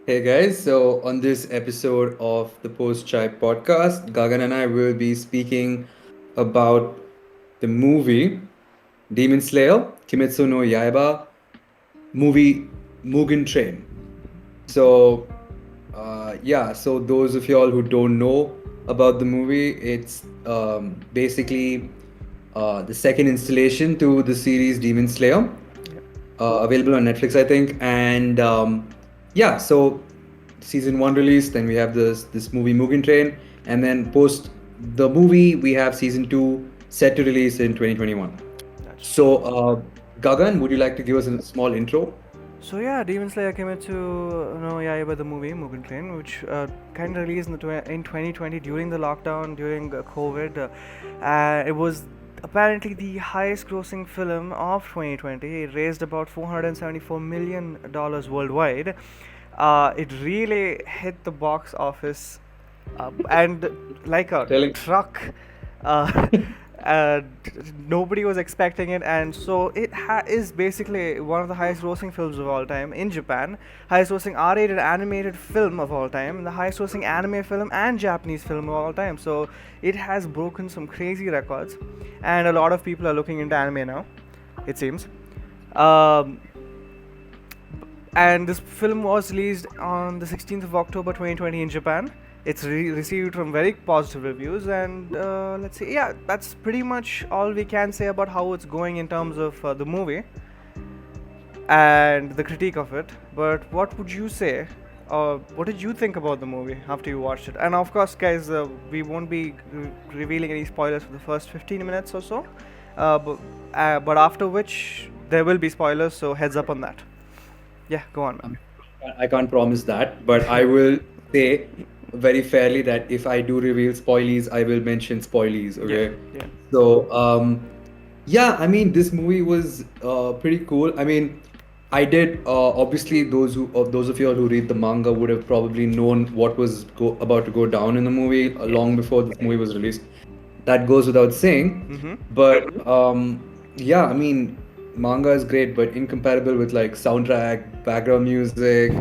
Hey guys, so on this episode of the Post Chai podcast, Gagan and I will be speaking about the movie Demon Slayer, Kimetsu no Yaiba, movie Mugen Train. So, so those of y'all who don't know about the movie, it's basically the second installation to the series Demon Slayer, available on Netflix, I think. And so season one release, then we have this movie Mugen Train, and then post the movie we have season two set to release in 2021. That's So, true. Gagan, would you like to give us a small intro? So yeah, Demon Slayer Kimetsu no Yaiba the movie Mugen Train, which kind of released in 2020 during the lockdown during COVID. It was apparently the highest grossing film of 2020. It raised about $474 million worldwide. It really hit the box office and like a Telling. truck. Uh, uh, Nobody was expecting it, and so it is basically one of the highest grossing films of all time in Japan, highest grossing R-rated animated film of all time, the highest grossing anime film and Japanese film of all time. So it has broken some crazy records, and a lot of people are looking into anime now, it seems. Um, and this film was released on the 16th of October 2020 in Japan. It's received from very positive reviews, and let's see, yeah, that's pretty much all we can say about how it's going in terms of the movie and the critique of it. But what would you say? What did you think about the movie after you watched it? And of course, guys, we won't be revealing any spoilers for the first 15 minutes or so, but after which there will be spoilers, so heads up on that. Yeah, go on, I man. mean, I can't promise that, but I will say very fairly that if I do reveal spoilies, I will mention spoilies. Yeah, Okay. yeah. So, I mean, this movie was pretty cool. I mean, I did obviously those of you all who read the manga would have probably known what was about to go down in the movie Yeah. long before this movie was released. That goes without saying. Mm-hmm. But I mean, manga is great, but incomparable with like soundtrack, background music,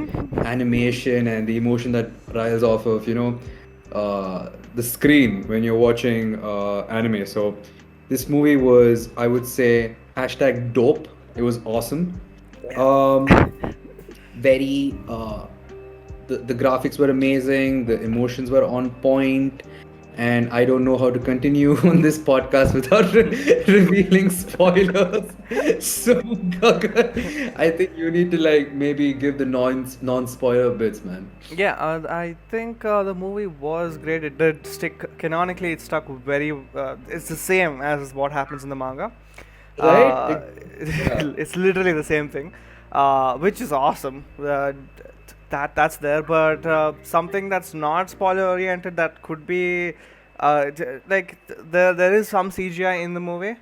animation, and the emotion that riles off of the screen when you're watching anime. So this movie was, I would say, hashtag dope. It was awesome. Yeah. Um, very the graphics were amazing, the emotions were on point, and I don't know how to continue on this podcast without revealing spoilers. So Gagan, I think you need to like maybe give the non spoiler bits, man. Yeah, I think the movie was great. It did stick canonically. It stuck very. It's the same as what happens in the manga. Right? Uh, Yeah. it's literally the same thing, which is awesome. That's there, but something that's not spoiler oriented that could be, there is some CGI in the movie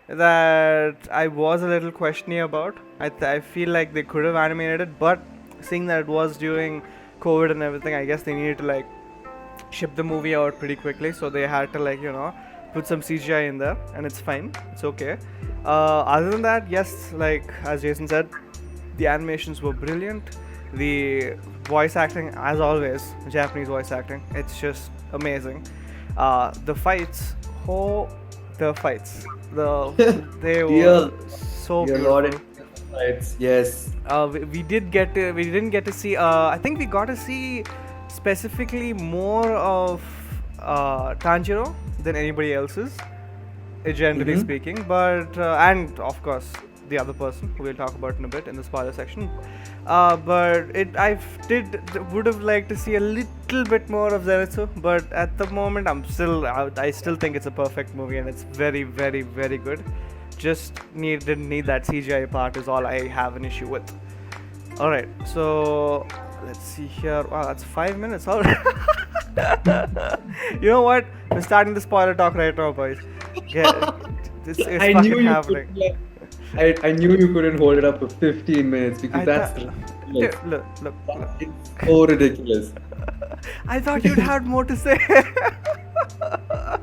that I was a little questioning about. I feel like they could have animated it, but seeing that it was during COVID and everything, I guess they needed to like ship the movie out pretty quickly, so they had to put some CGI in there, and it's fine. It's okay. Other than that, yes, like as Jason said, the animations were brilliant. The voice acting, as always, Japanese voice acting, it's just amazing. The fights, oh, the fights, they were Dear, so dear Lord, beautiful. it's yes. We didn't get to see. I think we got to see specifically more of Tanjiro than anybody else's, generally Mm-hmm. speaking. But and of course the other person who we'll talk about in a bit in the spoiler section. But would have liked to see a little bit more of Zenitsu, but at the moment I still think it's a perfect movie and it's very very very good. Just didn't need that CGI part is all I have an issue with. All right, so let's see here. Wow, that's 5 minutes already. You know what? We're starting the spoiler talk right now, boys. It's I fucking knew you happening. couldn't. I knew you couldn't hold it up for 15 minutes because I that's thought, ridiculous. look. It's so ridiculous. I thought you'd had more to say.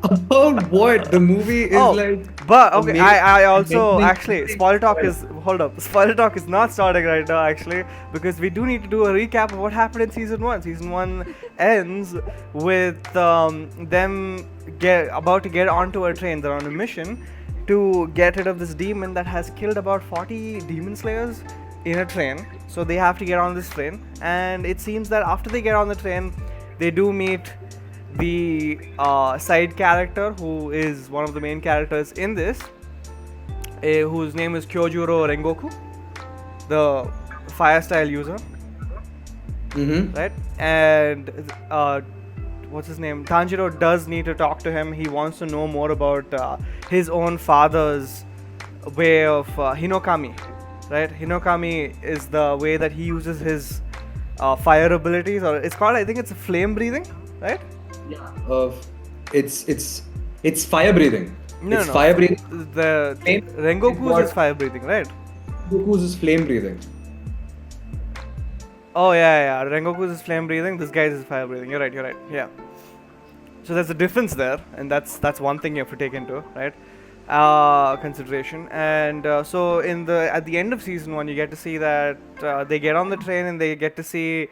About what? The movie is Oh, like but okay. amazing I and also mentally actually spoiler talk is hold up. Spoiler talk is not starting right now actually because we do need to do a recap of what happened in season one. Season one ends with them get about to get onto a train. They're on a mission to get rid of this demon that has killed about 40 demon slayers in a train. So they have to get on this train, and it seems that after they get on the train, they do meet the side character who is one of the main characters in this, whose name is Kyojuro Rengoku, the fire style user, Mm-hmm. right? And what's his name? Tanjiro does need to talk to him. He wants to know more about his own father's way of Hinokami, right? Hinokami is the way that he uses his fire abilities, or it's called, I think it's flame breathing, right? Of it's it's fire breathing. No, It's no, no. fire breathing. The Flame is Rengoku's is what fire breathing, right? Goku's is flame breathing. Oh yeah, yeah. Rengoku's is flame breathing. This guy's is fire breathing. You're right. You're right. Yeah. So there's a difference there, and that's one thing you have to take into right consideration. And so in the at the end of season one, you get to see that they get on the train and they get to see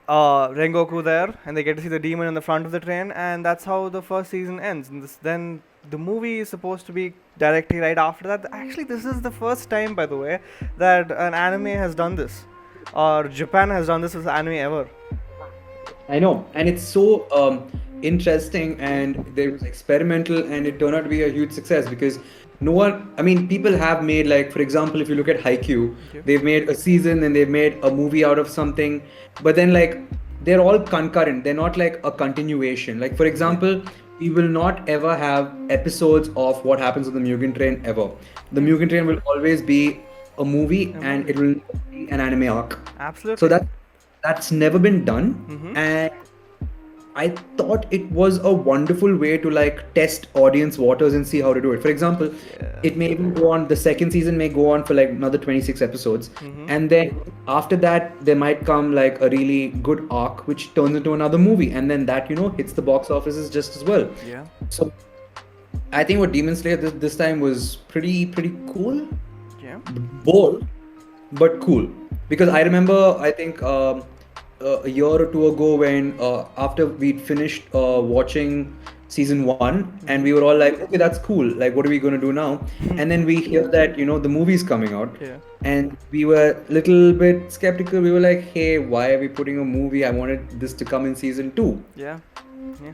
Rengoku there, and they get to see the demon in the front of the train, and that's how the first season ends. And then the movie is supposed to be directly right after that. Actually, this is the first time, by the way, that an anime has done this, or Japan has done this as anime ever. I know, and it's so interesting, and there was experimental, and it turned out to be a huge success because no one. I mean, people have made like, for example, if you look at Haikyuu, Okay. they've made a season and they've made a movie out of something, but then like they're all concurrent. They're not like a continuation. Like for example, we will not ever have episodes of what happens on the Mugen Train ever. The Mugen Train will always be a movie, A and it movie. will be an anime arc. So Absolutely. that's never been done, Mm-hmm. and I thought it was a wonderful way to like test audience waters and see how to do it. For example, Yeah. it may even go on, the second season may go on for like another 26 episodes, Mm-hmm. and then after that there might come like a really good arc which turns into another movie, and then that hits the box offices just as well. Yeah. So I think what Demon Slayer this time was pretty cool, Yeah. bold but cool, because I remember I think a year or two ago when after we'd finished watching season one, and we were all like, okay, that's cool, like what are we going to do now? And then we hear that the movie's coming out, Yeah. and we were a little bit skeptical. We were like, hey, why are we putting a movie? I wanted this to come in season 2. Yeah. Yeah.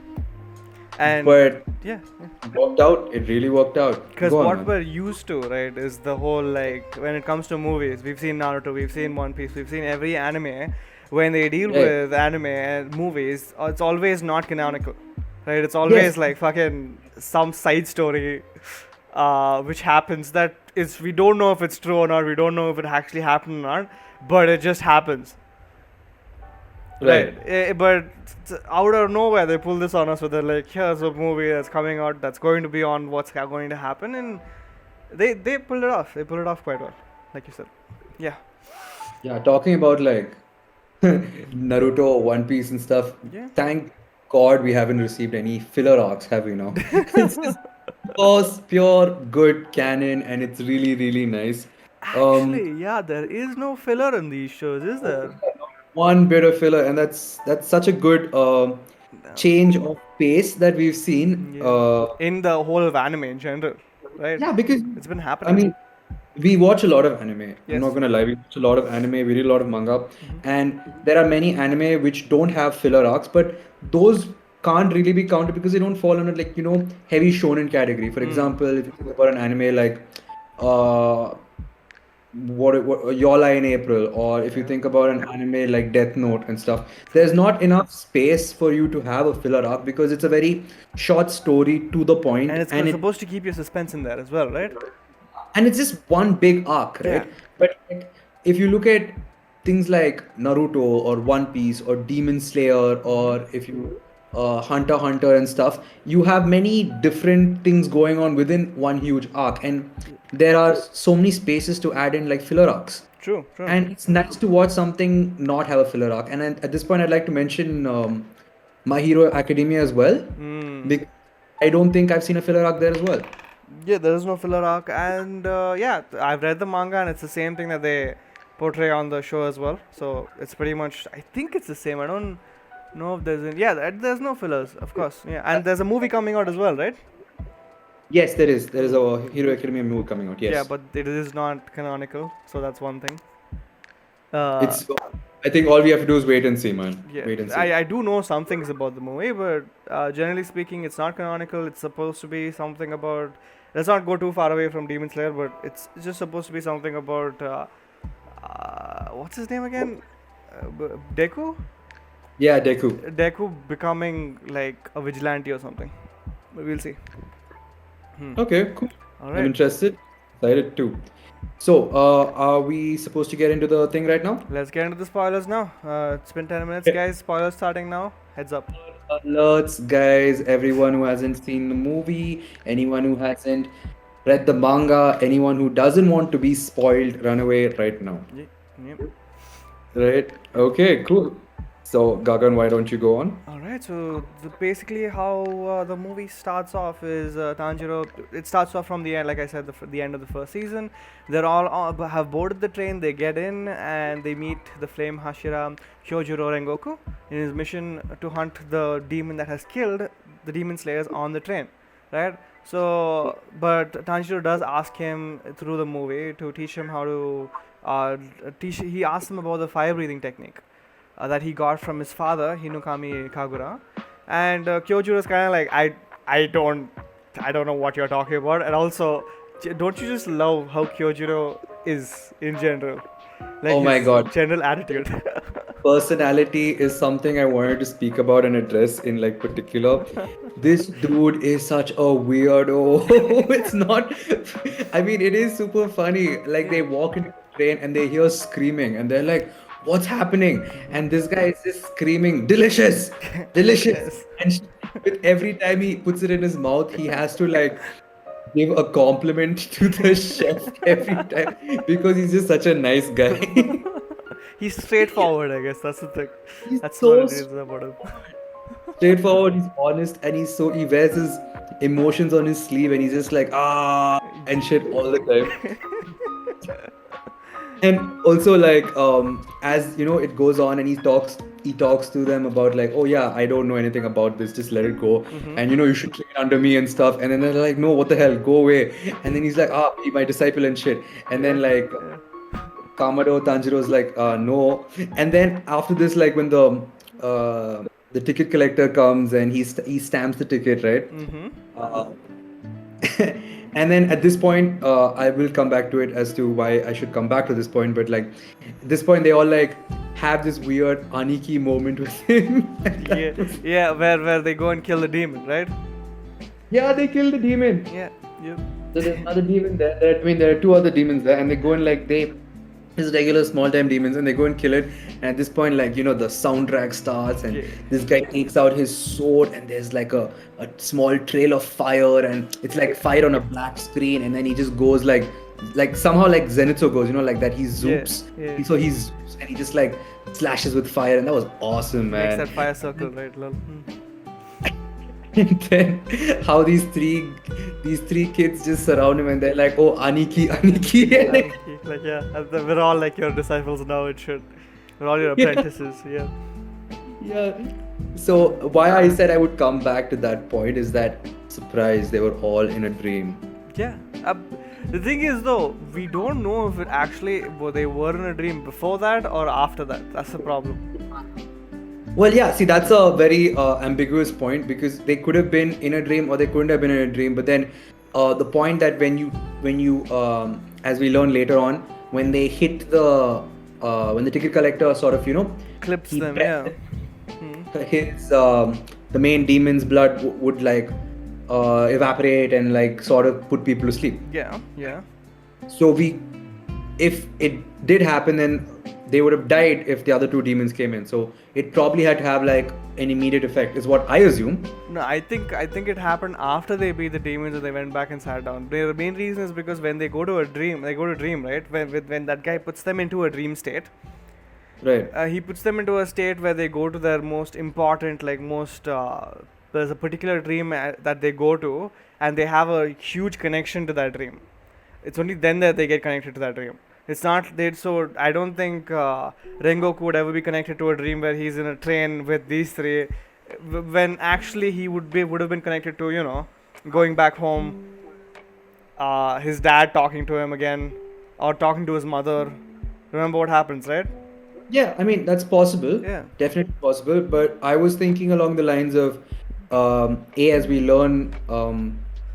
And But yeah. it worked out. It really worked out. Because Go on, what man. we're used to, right, is the whole like when it comes to movies, we've seen Naruto, we've seen One Piece, we've seen every anime. When they deal Yeah. with anime and movies, it's always not canonical, right? It's Yes. always like fucking some side story, which happens that is we don't know if it's true or not, we don't know if it actually happened or not, but it just happens. Right. But out of nowhere, they pull this on us with like, here's a movie that's coming out that's going to be on what's going to happen, and they pulled it off. They pulled it off quite well, like you said. Yeah. Yeah, talking about like Naruto, One Piece, and stuff. Yeah. Thank God we haven't received any filler arcs, have we now? It's just pure good canon, and it's really nice. Um, Actually, yeah, there is no filler in these shows, is there? one bit of filler, and that's such a good change of pace that we've seen. Yeah. In the whole of anime in general, right? Yeah, because It's been I happening. mean, we watch a lot of anime. I'm Yes. not gonna lie, we watch a lot of anime, we read a lot of manga, and there are many anime which don't have filler arcs, but those can't really be counted because they don't fall under like heavy shonen category. For example, if you think about an anime like uh what Yola in April, or if you think about an anime like Death Note and stuff, there's not enough space for you to have a filler arc because it's a very short story to the point, And it's and supposed to keep your suspense in there as well, right? it's just one big arc, right? Yeah. But like, if you look at things like Naruto or One Piece or Demon Slayer, or if you Hunter x Hunter and stuff, you have many different things going on within one huge arc, and there are so many spaces to add in like filler arcs. True. True. And it's nice to watch something not have a filler arc. And at this point, I'd like to mention My Hero Academia as well. Mm. Bec- I don't think I've seen a filler arc there as well. Yeah, there is no filler arc, and yeah, I've read the manga, and it's the same thing that they portray on the show as well. So it's pretty much, I think it's the same. I don't know if there's, yeah, there's no fillers, of course. Yeah, and there's a movie coming out as well, right? Yes, there is. There is a Hero Academia movie coming out. Yeah, Yes, but it is not canonical, so that's one thing. Uh, it's. I think all we have to do is wait and see, man. yeah, Wait and see. I do know some things about the movie, but generally speaking, it's not canonical. It's supposed to be something about. Let's not go too far away from Demon Slayer, but it's just supposed to be something about. What's his name again? Deku? Yeah, Deku. Deku becoming like a vigilante or something. But we'll see. Okay, cool. I'm Alright, interested. Excited too. So, are we supposed to get into the thing right now? let's get into the spoilers now. It's been 10 minutes, Yeah. guys. Spoilers starting now. Heads up. Alerts, guys. Everyone who hasn't seen the movie, anyone who hasn't read the manga, anyone who doesn't want to be spoiled, run away right now. Yep. Right? Okay, cool. So, Gagan, why don't you go on? Alright, so basically how the movie starts off is Tanjiro. It starts off from the end, like I said, the end of the first season. They're all have boarded the train. They get in and they meet the Flame Hashira Hyojuro Rengoku in his mission to hunt the demon that has killed the demon slayers on the train, right? So, but Tanjiro does ask him through the movie to teach him how to teach. He asks him about the fire breathing technique that he got from his father, Hinokami Kagura. And Kyojuro is kind of like, I don't know what you're talking about. And also, don't you just love how Kyojuro is in general? Like Oh my his God. general attitude. Personality is something I wanted to speak about and address in like particular. This dude is such a weirdo. It's not. I mean, it is super funny. Like they walk into the train and they hear screaming and they're like, "What's happening?" And this guy is just screaming, "Delicious, delicious!" Yes. And with every time he puts it in his mouth, he has to like give a compliment to the chef every time because he's just such a nice guy. He's straightforward, I guess. That's the thing. He's That's so what it is about him. straightforward, he's honest, and he wears his emotions on his sleeve, and he's just like and shit all the time. And also like as you know it goes on, and he talks to them about like, oh yeah, I don't know anything about this, just let it go, and you should train under me and stuff. And then they're like, no, what the hell, go away. And then he's like, be my disciple and shit. And then like Kamado Tanjiro's like, no. And then after this, like when the ticket collector comes and he stamps the ticket, right? Uh, and then at this point, I will come back to it as to why I should come back to this point. But like, at this point, they all like have this weird Aniki moment with him. And that Yeah, was- yeah, where they go and kill the demon, right? yeah, they kill the demon. Yeah, yeah. So there's another demon there. I mean, there are two other demons there, and they go and like his regular small time demons, and they go and kill it. And at this point, like the soundtrack starts, and Yeah. this guy takes out his sword, and there's like a small trail of fire, and it's like fire on a black screen, and then he just goes like somehow like Zenitsu goes, like that he zoops. yeah. So he zoops and he just like slashes with fire, and that was awesome, Makes man. that fire circle, right? Lol. And then how these three kids just surround him, and they're like, oh, Aniki, Aniki. And like, Like, yeah, we're all like your disciples now. It should. We're all your Yeah. apprentices. Yeah. yeah. So why I said I would come back to that point is that surprise, they were all in a dream. Yeah. The thing is, though, we don't know if it actually they were in a dream before that or after that. That's the problem. Well, yeah, see, that's a very ambiguous point because they could have been in a dream or they couldn't have been in a dream. But then the point that when you as we learn later on, when they hit when the ticket collector sort of Clips he them, pressed yeah. it, his the main demon's blood would like evaporate and like sort of put people to sleep. Yeah, yeah. So if it did happen, then they would have died if the other two demons came in. So it probably had to have like an immediate effect, is what I assume. No, I think it happened after they beat the demons and they went back and sat down. The main reason is because when they go to dream, right? When that guy puts them into a dream state, Right. he puts them into a state where they go to their most important, like most there's a particular dream that they go to, and they have a huge connection to that dream. It's only then that they get connected to that dream. It's not they. So I don't think Rengoku would ever be connected to a dream where he's in a train with these three, when actually he would have been connected to, going back home, his dad talking to him again, or talking to his mother. Remember what happens, right? Yeah, I mean, that's possible, Yeah. definitely possible. But I was thinking along the lines of as we learn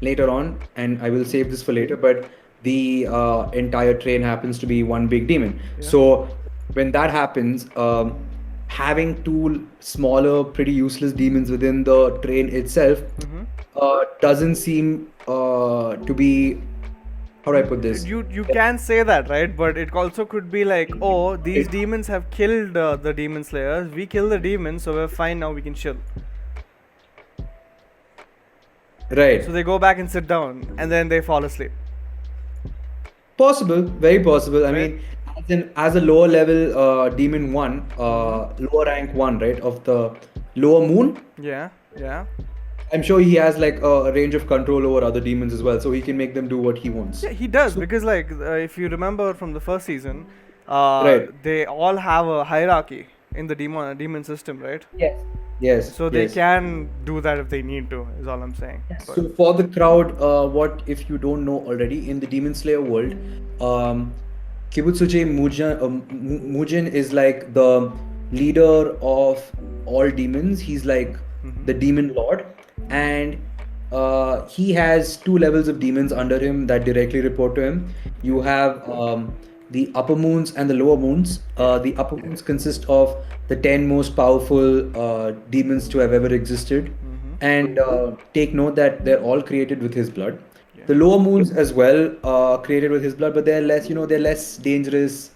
later on, and I will save this for later, but the entire train happens to be one big demon. Yeah. So when that happens, having two smaller, pretty useless demons within the train itself doesn't seem to be, how do I put this? You can say that, right? But it also could be like, oh, these demons have killed the demon slayers. We kill the demons, so we're fine now. We can chill. Right. So they go back and sit down, and then they fall asleep. Possible, very possible. I Right. mean, as a lower level demon one, lower rank one, right, of the lower moon, Yeah. Yeah. I'm sure he has like a range of control over other demons as well, so he can make them do what he wants. Yeah, he does So, because like if you remember from the first season, right. they all have a hierarchy in the demon system, right? Yes. Yes. So they Yes. can do that if they need to. Is all I'm saying. But So for the crowd, what if you don't know already in the Demon Slayer world, Kibutsuji Mugen is like the leader of all demons. He's like the demon lord, and he has two levels of demons under him that directly report to him. You have the upper moons and the lower moons. The upper moons consist of the 10 most powerful demons to have ever existed. And take note that they're all created with his blood. The lower moons as well created with his blood, but they're less, they're less dangerous.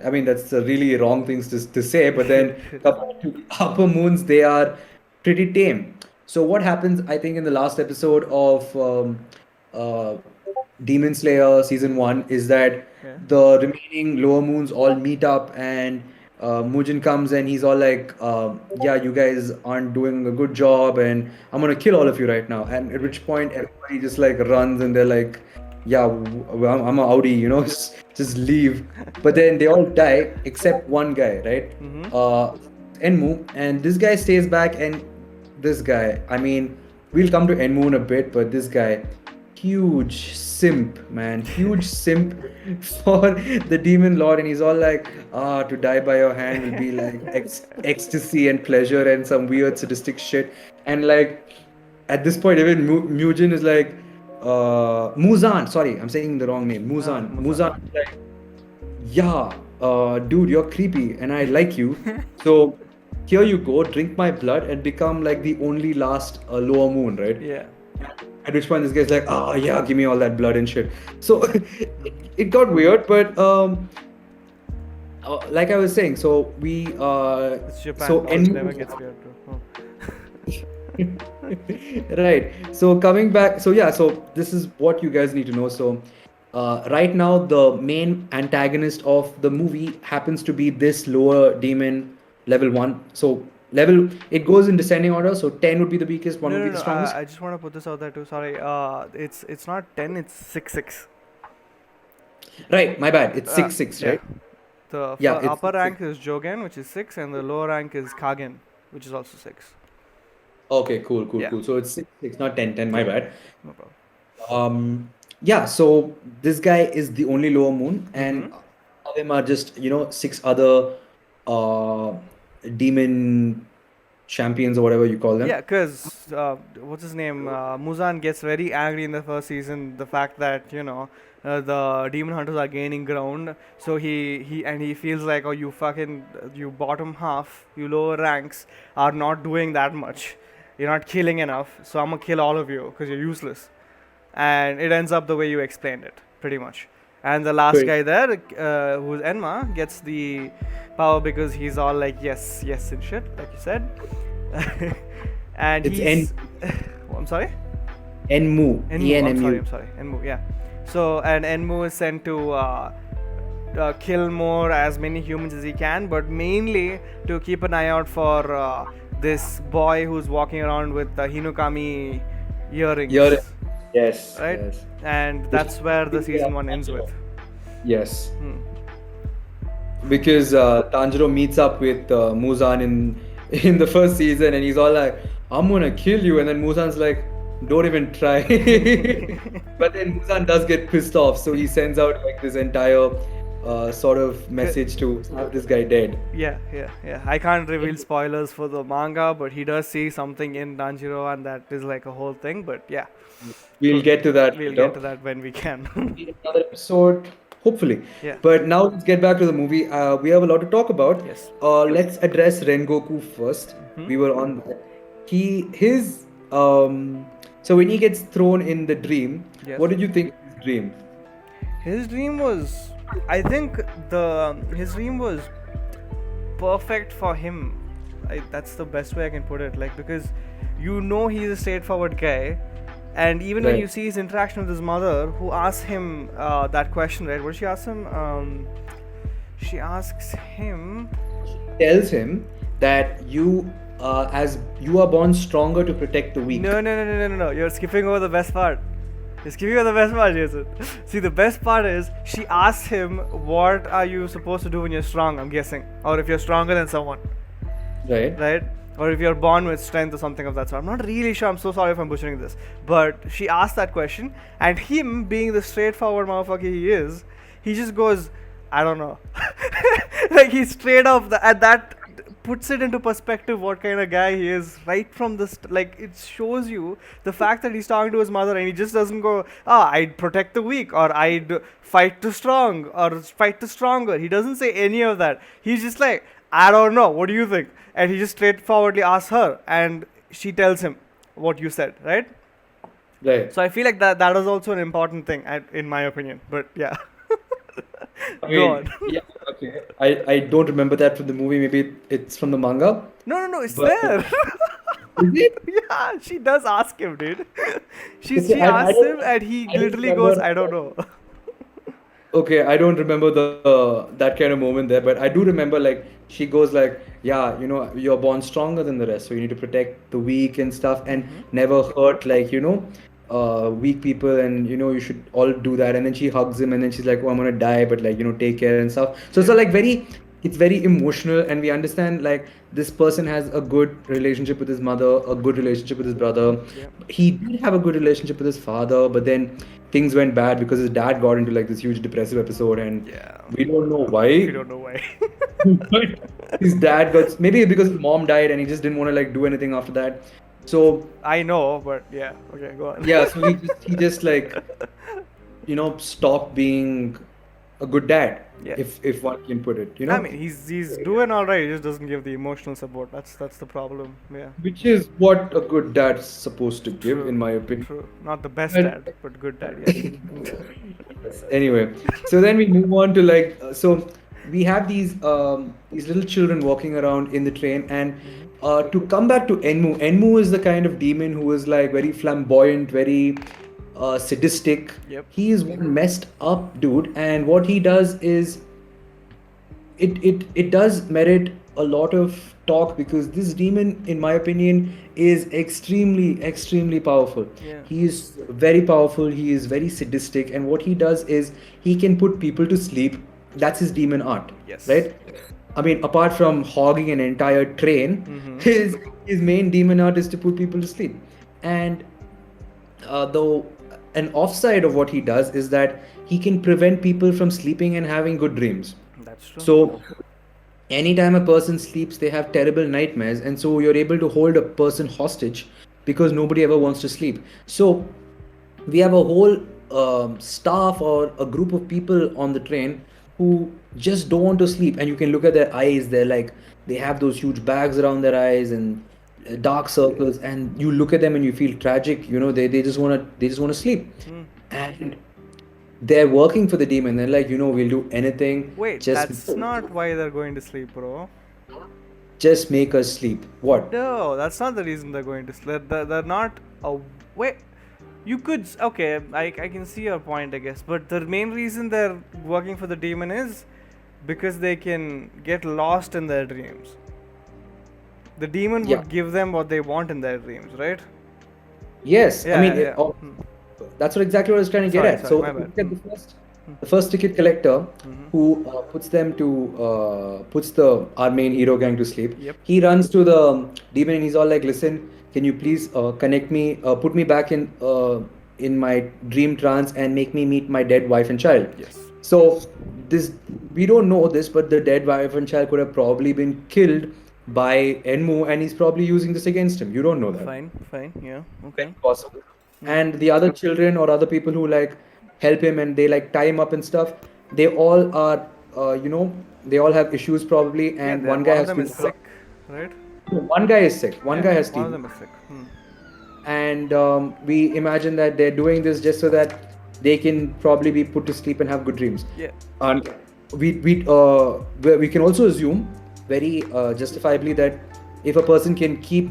I mean, that's a really wrong things to say, but then compared to upper moons, they are pretty tame. So what happens, I think, in the last episode of uh, Demon Slayer season 1 is that Yeah. the remaining lower moons all meet up, and Mugen comes and he's all like, yeah, you guys aren't doing a good job and I'm gonna kill all of you right now. And at which point everybody just like runs and they're like, yeah, I'm a Audi, just leave. But then they all die except one guy, right? Enmu, and this guy stays back, and this guy, I mean, we'll come to Enmu in a bit, but this guy, huge simp, man, huge simp for the demon lord, and he's all like, to die by your hand will be like ecstasy and pleasure and some weird sadistic shit. And like at this point, even Mugen is like, Muzan, sorry, I'm saying the wrong name, Muzan. Muzan is like, yeah, dude, you're creepy and I like you. So here you go, drink my blood and become like the only last lower moon, right? Yeah. At which point this guy's like, oh yeah, give me all that blood and shit. So it got weird, but like I was saying, so we It's Japan. so It never gets weird too. right. So coming back, so yeah, so this is what you guys need to know. So right now the main antagonist of the movie happens to be this lower demon level 1. So it goes in descending order. So 10 would be the weakest, 1 would be the strongest. I just want to put this out there too. Sorry. It's not 10. It's 6-6. Right, my bad. It's 6-6, Yeah. right? The Yeah, it's upper 6-6. rank is Jogen, which is 6, and the lower rank is Kagen, which is also 6. Okay, cool. Yeah. So it's 6-6, not 10-10, my bad. No problem. Yeah, so this guy is the only lower moon, and all of them are just, 6 other demon champions or whatever you call them. Yeah, because what's his name? Muzan gets very angry in the first season. The fact that the demon hunters are gaining ground, so he feels like, oh, you bottom half, you lower ranks are not doing that much. You're not killing enough, so I'm gonna kill all of you because you're useless. And it ends up the way you explained it, pretty much. And the last Great. guy there, who's Enma, gets the power because he's all like yes and shit, like you said. And It's he's I'm sorry. Enmu. I'm sorry. Enmu, yeah. So and Enmu is sent to kill as many humans as he can, but mainly to keep an eye out for this boy who's walking around with the Hinokami You're earrings, yes, right? yes. And Which that's where the season 1 ends with. yes, Hmm. because Tanjiro meets up with Muzan in the first season, and he's all like, "I'm gonna kill you," and then Muzan's like, "Don't even try." But then Muzan does get pissed off, so he sends out like this entire sort of message to have this guy dead. Yeah. I can't reveal spoilers for the manga, but he does see something in Tanjiro, and that is like a whole thing. But yeah, We'll cool. get to that We'll get later. to that when we can. In another episode, hopefully. Yeah. But now let's get back to the movie. We have a lot to talk about. Yes. Let's address Rengoku first. Hmm. We were on that. His so when he gets thrown in the dream, Yes. what did you think of his dream? His dream was, I think his dream was perfect for him. That's the best way I can put it. Like, because he's a straightforward guy, and even when Right. you see his interaction with his mother, who asks him that question, right? What did she ask him? She asks him. Tells him that as you are born stronger to protect the weak. No. You're skipping over the best part. You're skipping over the best part, Jason. See, the best part is she asks him, "What are you supposed to do when you're strong?" I'm guessing, or if you're stronger than someone, Right. right? Or if you're born with strength or something of that sort. I'm not really sure. I'm so sorry if I'm butchering this, but she asked that question, and him, being the straightforward motherfucker he is, he just goes, "I don't know." Like, he straight up at that puts it into perspective what kind of guy he is right from like, it shows you the fact that he's talking to his mother, and he just doesn't go, "I'd protect the weak," or "I'd fight too strong," or "fight too stronger." He doesn't say any of that. He's just like, "I don't know, what do you think?" And he just straightforwardly asks her, and she tells him what you said, right? Right. So I feel like that is also an important thing, in my opinion. But yeah. I Go mean, on. yeah, okay. I don't remember that from the movie. Maybe it's from the manga. No, it's But there. is it? Yeah, she does ask him, dude. Okay, She I asks him, don't and he I don't literally goes, remember. "I don't know." Okay, I don't remember that kind of moment there, but I do remember like she goes like, yeah, you're born stronger than the rest, so you need to protect the weak and stuff, and Hmm. never hurt like weak people, and you should all do that. And then she hugs him, and then she's like, oh, I'm gonna die, but like take care and stuff. So Yeah. like it's very emotional, and we understand like this person has a good relationship with his mother, a good relationship with his brother. Yeah. He did have a good relationship with his father, but then things went bad because his dad got into like this huge depressive episode, and Yeah. we don't know We why. don't know why. But his dad got, maybe because his mom died and he just didn't want to like do anything after that. So I know, but yeah. Okay, go on. yeah, so he just like stopped being a good dad, Yeah. if one can put it, I mean, he's doing all right. He just doesn't give the emotional support. That's the problem. Yeah. which is what a good dad's supposed to give, True. in my opinion. True. Not the best And dad, but good dad. Yes. anyway, so then we move on to like so we have these little children walking around in the train, and to come back to Enmu is the kind of demon who is like very flamboyant, very sadistic. Yep. He is one messed up dude, and what he does is it does merit a lot of talk, because this demon, in my opinion, is extremely powerful. Yeah. He is very powerful, he is very sadistic, and what he does is he can put people to sleep. That's his demon art. Yes. Right? I mean, apart from hogging an entire train, Mhm. his main demon art is to put people to sleep. And though an offside of what he does is that he can prevent people from sleeping and having good dreams. That's true. So anytime a person sleeps, they have terrible nightmares, and so you're able to hold a person hostage because nobody ever wants to sleep. So we have a whole staff or a group of people on the train who just don't want to sleep, and you can look at their eyes. They're like, they have those huge bags around their eyes and dark circles, and you look at them and you feel tragic. They just want to sleep, Hmm. and they're working for the demon. They're like, we'll do anything. Wait, that's not why they're going to sleep, bro. Just make us sleep. What? No, that's not the reason they're going to sleep. They're not. Wait. You could. Okay, I can see your point, I guess. But the main reason they're working for the demon is because they can get lost in their dreams. The demon Yeah. would give them what they want in their dreams, right? Yes, I Yeah, mean, yeah, yeah. that's what exactly what I was trying to get Sorry, at. sorry, So my if you bad. look at the first ticket collector who puts them to puts the our main hero gang to sleep. Yep. He runs to the demon and he's all like, "Listen, can you please connect me, put me back in my dream trance and make me meet my dead wife and child." Yes. So this we don't know this, but the dead wife and child could have probably been killed by Enmu, and he's probably using this against him. You don't know that. Fine, fine, yeah, okay. Very possible. And the other children or other people who like help him and they like tie him up and stuff, they all are, they all have issues probably, Yeah, and that one guy one of has them is to. sick, right? One guy is sick. One Yeah, guy has one of TB, them is sick. and we imagine that they're doing this just so that they can probably be put to sleep and have good dreams. Yeah. And we can also assume very justifiably that if a person can keep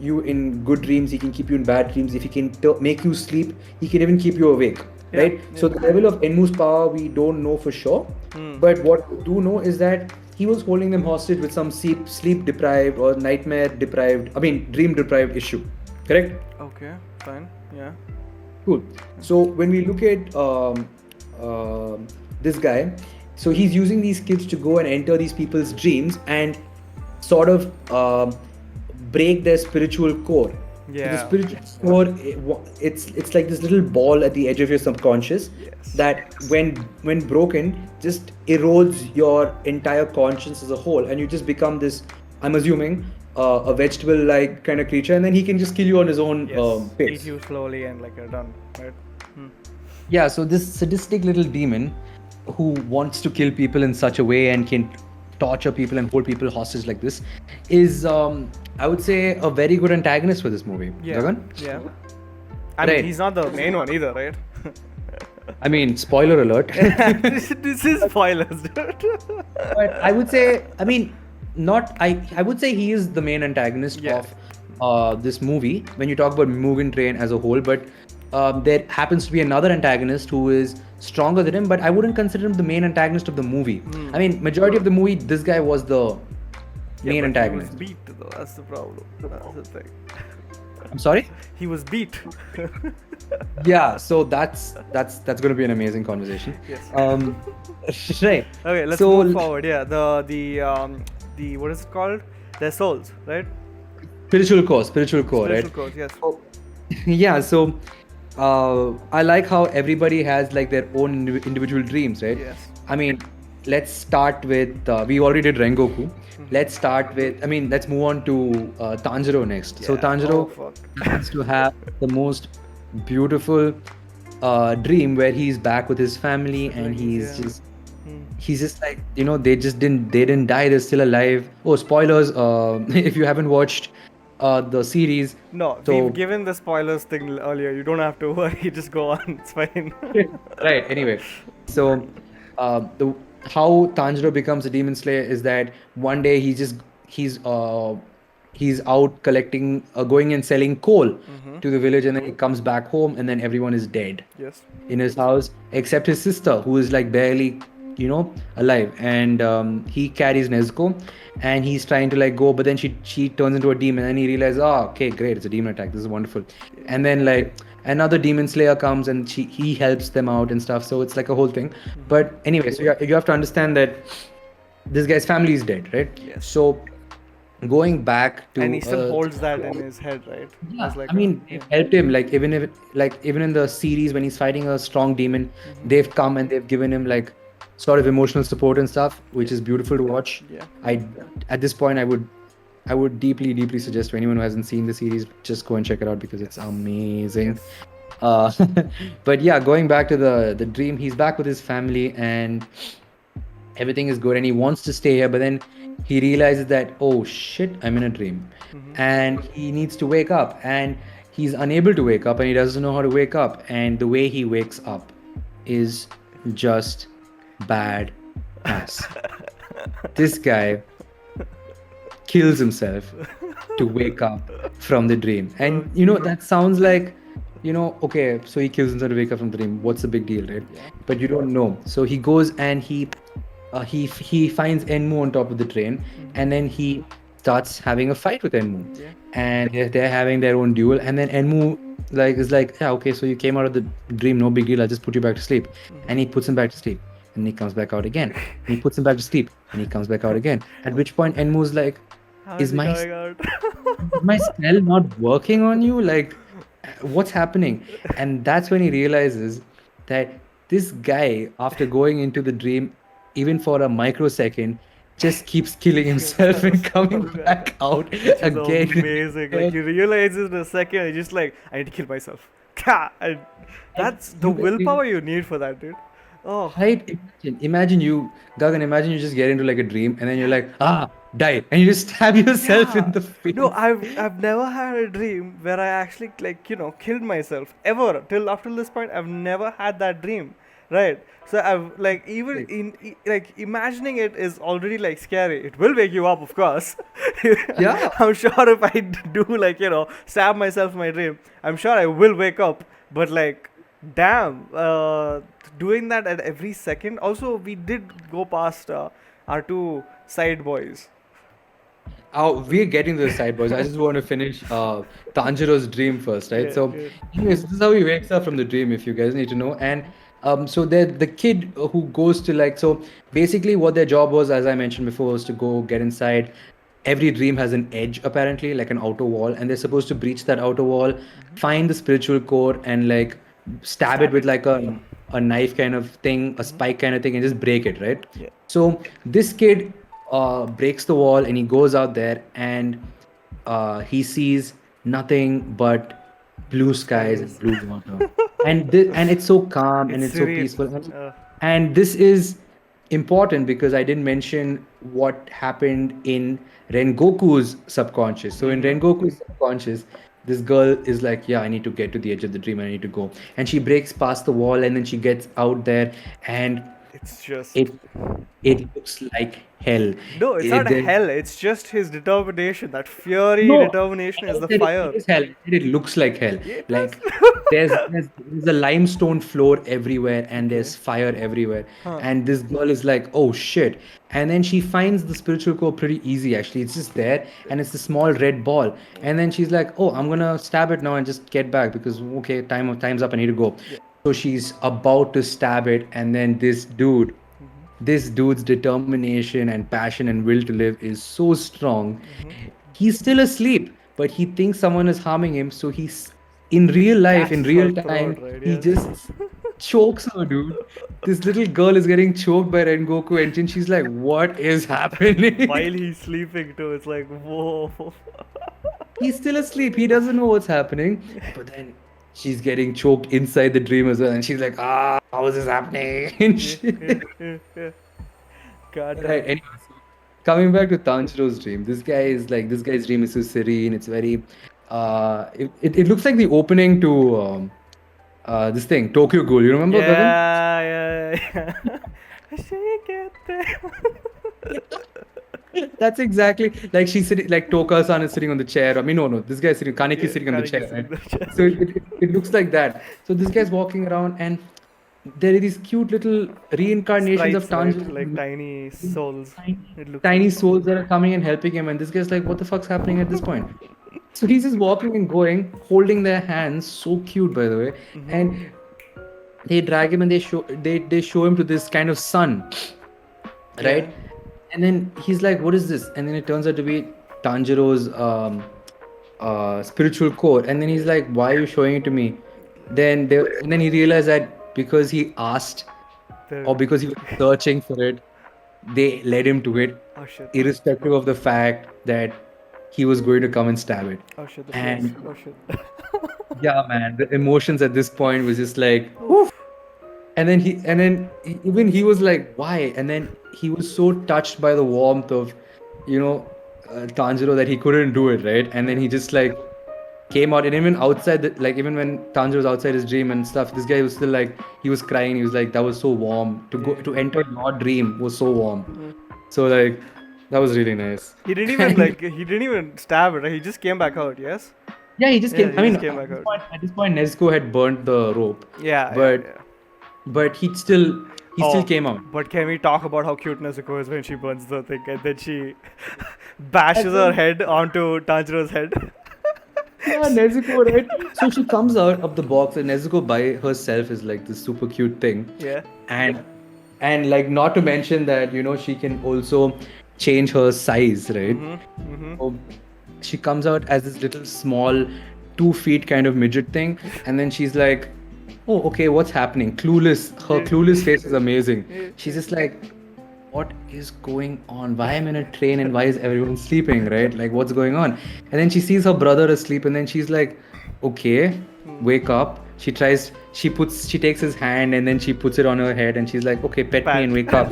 you in good dreams, he can keep you in bad dreams. If he can make you sleep, he can even keep you awake, Yeah, right? yeah. So the level of Enmu's power we don't know for sure, but what we do know is that he was holding them hostage with some sleep deprived or nightmare deprived, I mean dream deprived issue, correct? Okay, fine, yeah. Cool. So when we look at this guy, so he's using these kids to go and enter these people's dreams and sort of break their spiritual core. So the Yeah. spiritual core, it's like this little ball at the edge of your subconscious Yes. that when broken just erodes your entire conscience as a whole, and you just become this. I'm assuming a vegetable-like kind of creature, and then he can just kill you on his own Yes. pace. Eat you slowly and like you're done, right? Yeah, so this sadistic little demon who wants to kill people in such a way and can torture people and hold people hostage like this is, I would say, a very good antagonist for this movie. Yeah. Gagan? Yeah. I mean, Right. he's not the main one either, right? I mean, spoiler alert. this is spoilers, dude. But I would say, I mean, not I would say he is the main antagonist Yeah. of this movie when you talk about Mugen Train as a whole. But there happens to be another antagonist who is stronger than him, but I wouldn't consider him the main antagonist of the movie. I mean, majority of the movie, this guy was the main But antagonist. he was beat though. That's the problem. That's the thing. I'm sorry. He was beat. Yeah, so that's going to be an amazing conversation. Yes. Right. Okay, let's So, move forward. Yeah, the what is it called? Their souls, right? Spiritual core, Spiritual right? codes, yes. Yeah, so I like how everybody has like their own individual dreams, right? Yes. I mean, let's start with we already did Rengoku. Let's start with, I mean, let's move on to Tanjiro next. So Yeah. Tanjiro Oh, fuck. happens to have the most beautiful dream where he's back with his family and he's Yeah. just like, they didn't die, they're still alive. Oh, spoilers, if you haven't watched the series. No, So- we've given the spoilers thing earlier. You don't have to worry. Just go on. It's fine. Right, anyway, so the how Tanjiro becomes a demon slayer is that one day he's out collecting, going and selling coal to the village, and then he comes back home and then everyone is dead Yes. in his house except his sister, who is like barely alive, and he carries Nezuko and he's trying to like go, but then she turns into a demon and he realizes, oh, okay, great, it's a demon attack, this is wonderful. And then like another demon slayer comes and he helps them out and stuff, so it's like a whole thing. But anyway, so you have to understand that this guy's family is dead, right? Yes. So going back to And he still holds that in his head, right? yeah, It's like I mean, it helped him. Like even in the series when he's fighting a strong demon, they've come and they've given him like sort of emotional support and stuff, which is beautiful to watch. Yeah. At this point, I would deeply suggest to anyone who hasn't seen the series, just go and check it out because it's amazing. But yeah, going back to the dream, he's back with his family and everything is good and he wants to stay here, but then he realizes that, oh shit, I'm in a dream. And he needs to wake up and he's unable to wake up and he doesn't know how to wake up, and the way he wakes up is just bad ass. This guy kills himself to wake up from the dream, and that sounds like, okay, so he kills himself to wake up from the dream, what's the big deal, right? But you don't know. So he goes and he finds Enmu on top of the train, and then he starts having a fight with Enmu, Yeah. and they're having their own duel. And then Enmu is like, yeah, okay, so you came out of the dream, no big deal. I'll just put you back to sleep. And he puts him back to sleep, and he comes back out again. And he puts him back to sleep, and he comes back out again. At which point Enmu's like, How is is he my coming out? my spell not working on you? Like, what's happening? And that's when he realizes that this guy, after going into the dream, even for a microsecond, just keeps killing himself and coming back out Which is again. amazing. Like And he realizes in a second, he's just like, I need to kill myself. And and that's the you willpower you need for that, dude. Oh, right? Imagine you, Gagan, imagine you just get into like a dream and then you're like, die. And you just stab yourself in yeah. the No, face. I've never had a dream where I actually like killed myself ever till up till this point. I've never had that dream, right? So I've like even Like, like imagining it is already like scary. It will wake you up, of course. yeah. I'm sure if I do like stab myself in my dream, I'm sure I will wake up. But like, damn, doing that at every second. Also, we did go past our two side boys. We're getting to the side, boys. I just want to finish Tanjiro's dream first, right? Yeah, So, yeah. anyways, this is how he wakes up from the dream, if you guys need to know. And so the kid who goes to like, so basically what their job was, as I mentioned before, was to go get inside. Every dream has an edge, apparently, like an outer wall, and they're supposed to breach that outer wall, find the spiritual core, and like stab it Stab with it. like a knife kind of thing, a spike kind of thing, and just break it, right? Yeah. So this kid breaks the wall and he goes out there and he sees nothing but blue Blue skies and skies. blue water, and it's so calm and It's it's so serene. peaceful. And this is important because I didn't mention what happened in Rengoku's subconscious. So in Mm-hmm. Rengoku's subconscious, this girl is like, yeah, I need to get to the edge of the dream. I need to go. And she breaks past the wall and then she gets out there and It's just it it looks like hell. no, it's not There hell. It's just his determination. That fury no, determination I is never the said it fire. is hell. I said it looks like hell. Yeah, it does. Like there's a limestone floor everywhere and Okay. there's fire everywhere. Huh. And this girl is like, oh shit. And then she finds the spiritual core pretty easy actually. It's just there and it's a small red ball. And then she's like, oh, I'm gonna stab it now and just get back because okay, time's up, I need to go. Yeah. So she's about to stab it, and then this dude's determination and passion and will to live is so strong. He's still asleep, but he thinks someone is harming him. So he's in He real life, in catches her real throat, time, right? he Yeah. just chokes her, dude. This little girl is getting choked by Rengoku, and then she's like, "What is happening?" While he's sleeping too, it's like whoa. He's still asleep. He doesn't know what's happening. But then she's getting choked inside the dream as well, and she's like, how is this happening? And Yeah, yeah, shit. yeah, yeah. God Right. damn. Anyway, so coming back to Tanjiro's dream, this guy's dream is so serene. It's very, it looks like the opening to this thing, Tokyo Ghoul. You remember, Gagan? Yeah, yeah, yeah. I should get there. That's exactly like she's sitting, like Toka-san is sitting on the chair. I mean, no, this guy's sitting, Kaneki is Yeah, sitting on the Kaneki chair, sitting right? in the chair. So it looks like that. So this guy's walking around, and there are these cute little reincarnations of Sprites, right? Tanjiro, Like tiny souls. tiny, It looks like. tiny souls that are coming and helping him. And this guy's like, what the fuck's happening at this point? So he's just walking and going, holding their hands, so cute, by the way. And they drag him and they show him to this kind of sun, Yeah. right? And then he's like, what is this? And then it turns out to be Tanjiro's spiritual core. And then he's like, why are you showing it to me? And then he realized that because he asked or The because he was searching for it, they led him to it, oh shit. irrespective of the fact that he was going to come and stab it. Oh shit. The place. And Oh shit. yeah, man, the emotions at this point was just like, even he was like, why? And then he was so touched by the warmth of, Tanjiro that he couldn't do it, right? And then he just like came out, and even outside, like even when Tanjiro was outside his dream and stuff, this guy was still like, he was crying. He was like, that was so warm to go Yeah. to enter your dream was so warm. So like, that was really nice. He didn't even like. He didn't even stab it. Right? He just came back out. Yes. Yeah, he just Yeah. came. He I mean, just came back out. at this point, Nezuko had burnt the rope, Yeah. Yeah. but Yeah. but he'd still He still came out. But can we talk about how cute Nezuko is when she burns the thing and then she bashes And her then, head onto Tanjiro's head? yeah, Nezuko, right? So she comes out of the box, and Nezuko by herself is like this super cute thing. Yeah. And like, not to mention that, she can also change her size, right? So she comes out as this little small 2 feet kind of midget thing, and then she's like, oh, okay, what's happening? Clueless. Her clueless face is amazing. She's just like, what is going on? Why am I in a train and why is everyone sleeping, right? Like, what's going on? And then she sees her brother asleep, and then she's like, okay, wake up. She takes his hand and then she puts it on her head, and she's like, okay, pet me and wake up.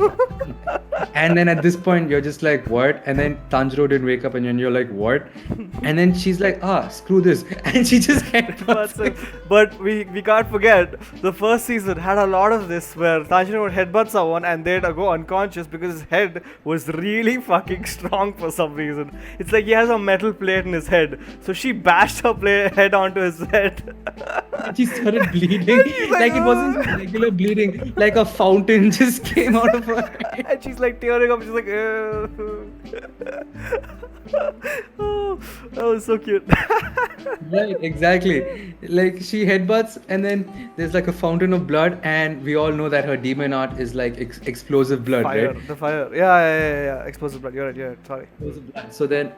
And then at this point, you're just like, what? And then Tanjiro didn't wake up, and then you're like, what? And then she's like, screw this. And she just headbutts him. But we can't forget, the first season had a lot of this where Tanjiro would headbutt someone and they'd go unconscious because his head was really fucking strong for some reason. It's like he has a metal plate in his head. So she bashed her head onto his head. And she started bleeding. Like, it wasn't regular bleeding, like a fountain just came out of her head. And she's like tearing up. She's like, oh, that was so cute. Right, exactly. Like, she headbutts, and then there's like a fountain of blood, and we all know that her demon art is like explosive blood, Fire, right? the fire. Yeah. Explosive blood. You're right. Sorry. Explosive blood. So then,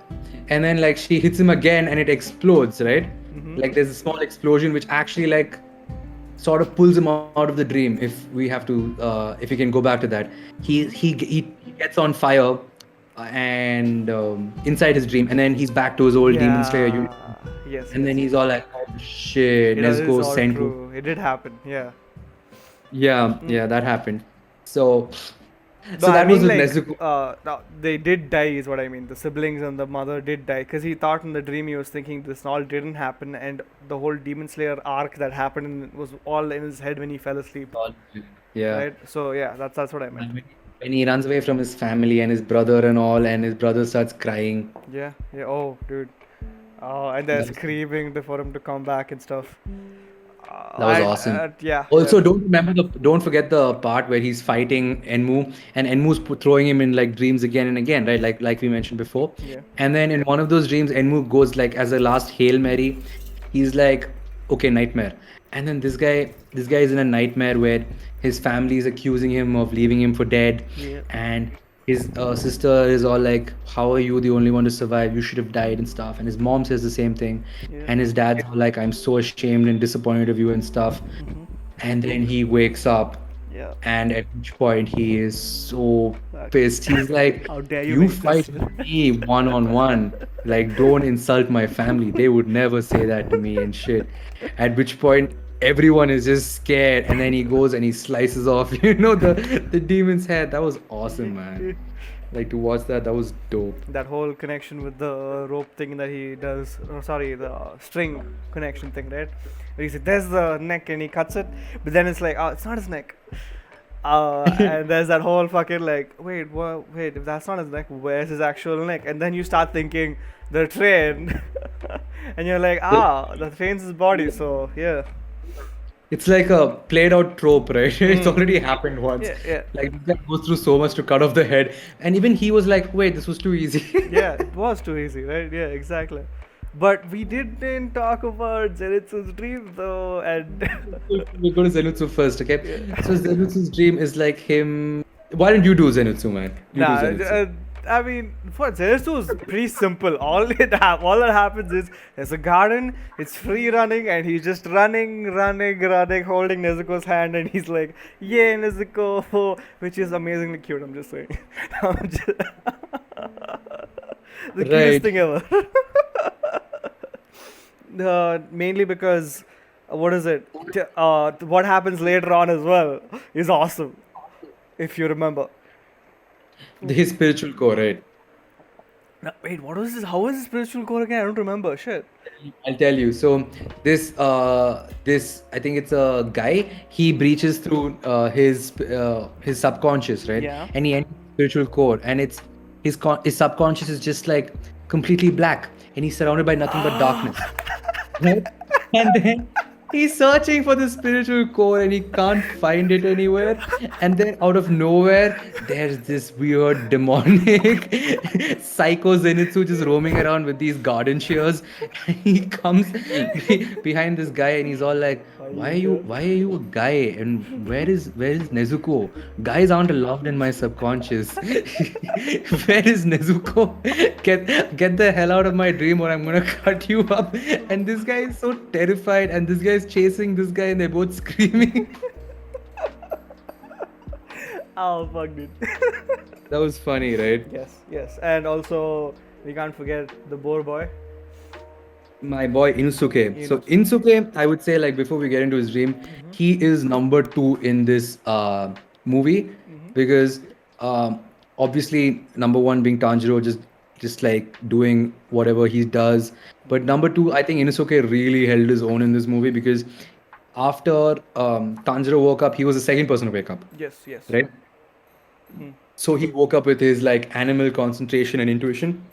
and then like she hits him again, and it explodes, right? Like, there's a small explosion which actually like sort of pulls him out of the dream. If we have to, if we can go back to that, he gets on fire, and inside his dream, and then he's back to his old Demon Slayer uniform. Yes. And then he's all like, oh shit, let's go send true. It did happen. Yeah. Yeah, that happened. So No, that was with like, Nezuko. no, they did die, is what I mean. The siblings and the mother did die because he thought in the dream he was thinking this all didn't happen, and the whole Demon Slayer arc that happened was all in his head when he fell asleep. Yeah. Right. So yeah, that's what I meant. When he runs away from his family and his brother and all, and his brother starts crying. Yeah. Oh, dude. Oh, and they're screaming for him to come back and stuff. That was awesome. Yeah. Also, don't forget the part where he's fighting Enmu, and Enmu's throwing him in like dreams again and again, right? Like we mentioned before. Yeah. And then in one of those dreams, Enmu goes like as a last Hail Mary. He's like, okay, nightmare. And then this guy is in a nightmare where his family is accusing him of leaving him for dead, and his sister is all like, how are you the only one to survive? You should have died and stuff. And his mom says the same thing. And his dad's all like, I'm so ashamed and disappointed of you and stuff. And then he wakes up. Yeah. And at which point he is so pissed. He's like, how dare you you fight me one-on-one. Like, don't insult my family. They would never say that to me and shit. At which point everyone is just scared, and then he goes and he slices off, the demon's head. That was awesome, man. Like, to watch that was dope. That whole connection with the rope thing that he does, the string connection thing, right? Where he said, there's the neck, and he cuts it, but then it's like, oh, it's not his neck. And there's that whole fucking like, wait, if that's not his neck, where's his actual neck? And then you start thinking, the train, and you're like, the train's his body, so yeah. It's like a played out trope, right? It's already happened once. Yeah. Like, this guy goes through so much to cut off the head, and even he was like, wait, this was too easy. Yeah, it was too easy, right? Yeah, exactly. But we didn't talk about Zenitsu's dream though, and We'll go to Zenitsu first, okay? So Zenitsu's dream is like him. Why don't you do Zenitsu, man? You do Zenitsu. I mean, for Zenitsu is pretty simple. All that happens is there's a garden, it's free running, and he's just running, holding Nezuko's hand, and he's like, "Yeah, Nezuko," which is amazingly cute. I'm just saying, the cutest thing ever. Mainly because, what is it? What happens later on as well is awesome, if you remember. His spiritual core, right? Now, wait, what was this? How was his spiritual core again? I don't remember. Shit. I'll tell you. So this I think it's a guy. He breaches through his subconscious, right? Yeah. And he enters spiritual core, and it's his subconscious is just like completely black, and he's surrounded by nothing but darkness. Right? He's searching for the spiritual core and he can't find it anywhere. And then out of nowhere, there's this weird demonic psycho Zenitsu just roaming around with these garden shears. And he comes behind this guy and he's all like, Are why you are you here? why are you a guy? And where is Nezuko? Guys aren't allowed in my subconscious. Where is Nezuko? Get the hell out of my dream or I'm gonna cut you up. And this guy is so terrified, and this guy is chasing this guy, and they're both screaming. Oh fuck, dude. That was funny, right? Yes, yes, and also we can't forget the boar boy. My boy Inosuke. So Inosuke. Inosuke, I would say, like before we get into his dream, he is number two in this movie because obviously number one being Tanjiro, just like doing whatever he does. But number two, I think Inosuke really held his own in this movie because after Tanjiro woke up, he was the second person to wake up, Yes, yes. right? So he woke up with his like animal concentration and intuition,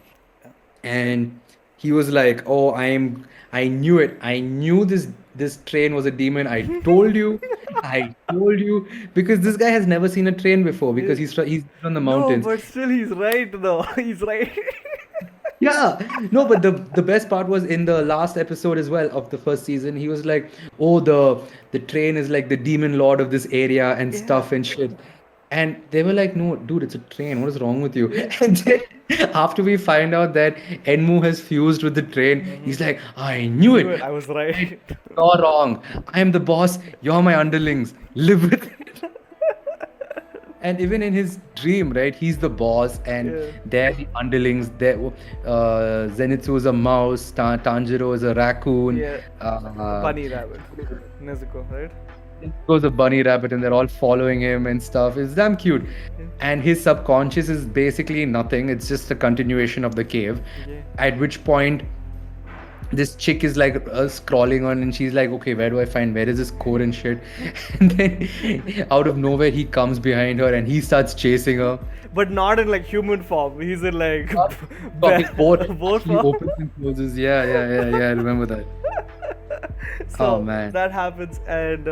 and he was like, "Oh, I knew it. I knew this train was a demon. I told you, because this guy has never seen a train before because he's on the No, mountains." but still, he's right though. He's right. Yeah, no, but the best part was in the last episode as well of the first season. He was like, "Oh, the train is like the demon lord of this area and Yeah. stuff and shit." And they were like, "No, dude, it's a train. What is wrong with you?" Yeah. And then after we find out that Enmu has fused with the train, he's like, "I knew Knew it. it. I was right. You're wrong. I am the boss. You're my underlings. Live with it." And even in his dream, right, he's the boss, and Yeah. they're the underlings. Zenitsu is a mouse, Tanjiro is a raccoon, Yeah. Bunny rabbit. Nezuko, right? goes a bunny rabbit, and they're all following him and stuff. It's damn cute. And his subconscious is basically nothing. It's just a continuation of the cave. Yeah. At which point, this chick is like scrolling on, and she's like, okay, where is this core and shit? And then out of nowhere he comes behind her and he starts chasing her. But not in like human form. He's in like His boat boat actually form. opens and closes. Yeah, I remember that. So Oh, man. that happens, and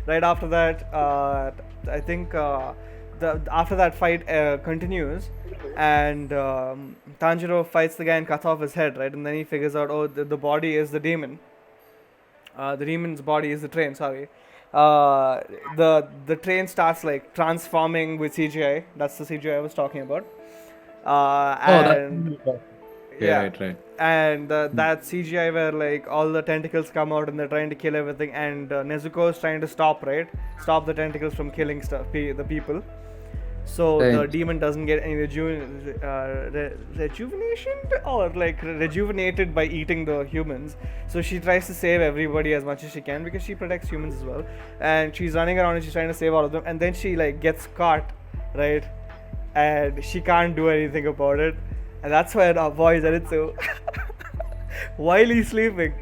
right after that, I think after that fight continues, and Tanjiro fights the guy and cuts off his head, right? And then he figures out, oh, the body is the demon. The demon's body is the train. Sorry. The train starts like transforming with CGI. That's the CGI I was talking about. Oh, And yeah, right. and that CGI where like all the tentacles come out and they're trying to kill everything, and Nezuko is trying to stop the tentacles from killing the people. So the Right. demon doesn't get any rejuvenation or like rejuvenated by eating the humans. So she tries to save everybody as much as she can because she protects humans as well. And she's running around and she's trying to save all of them. And then she like gets caught, right? And she can't do anything about it. And that's when our boy Zenitsu, while he's sleeping,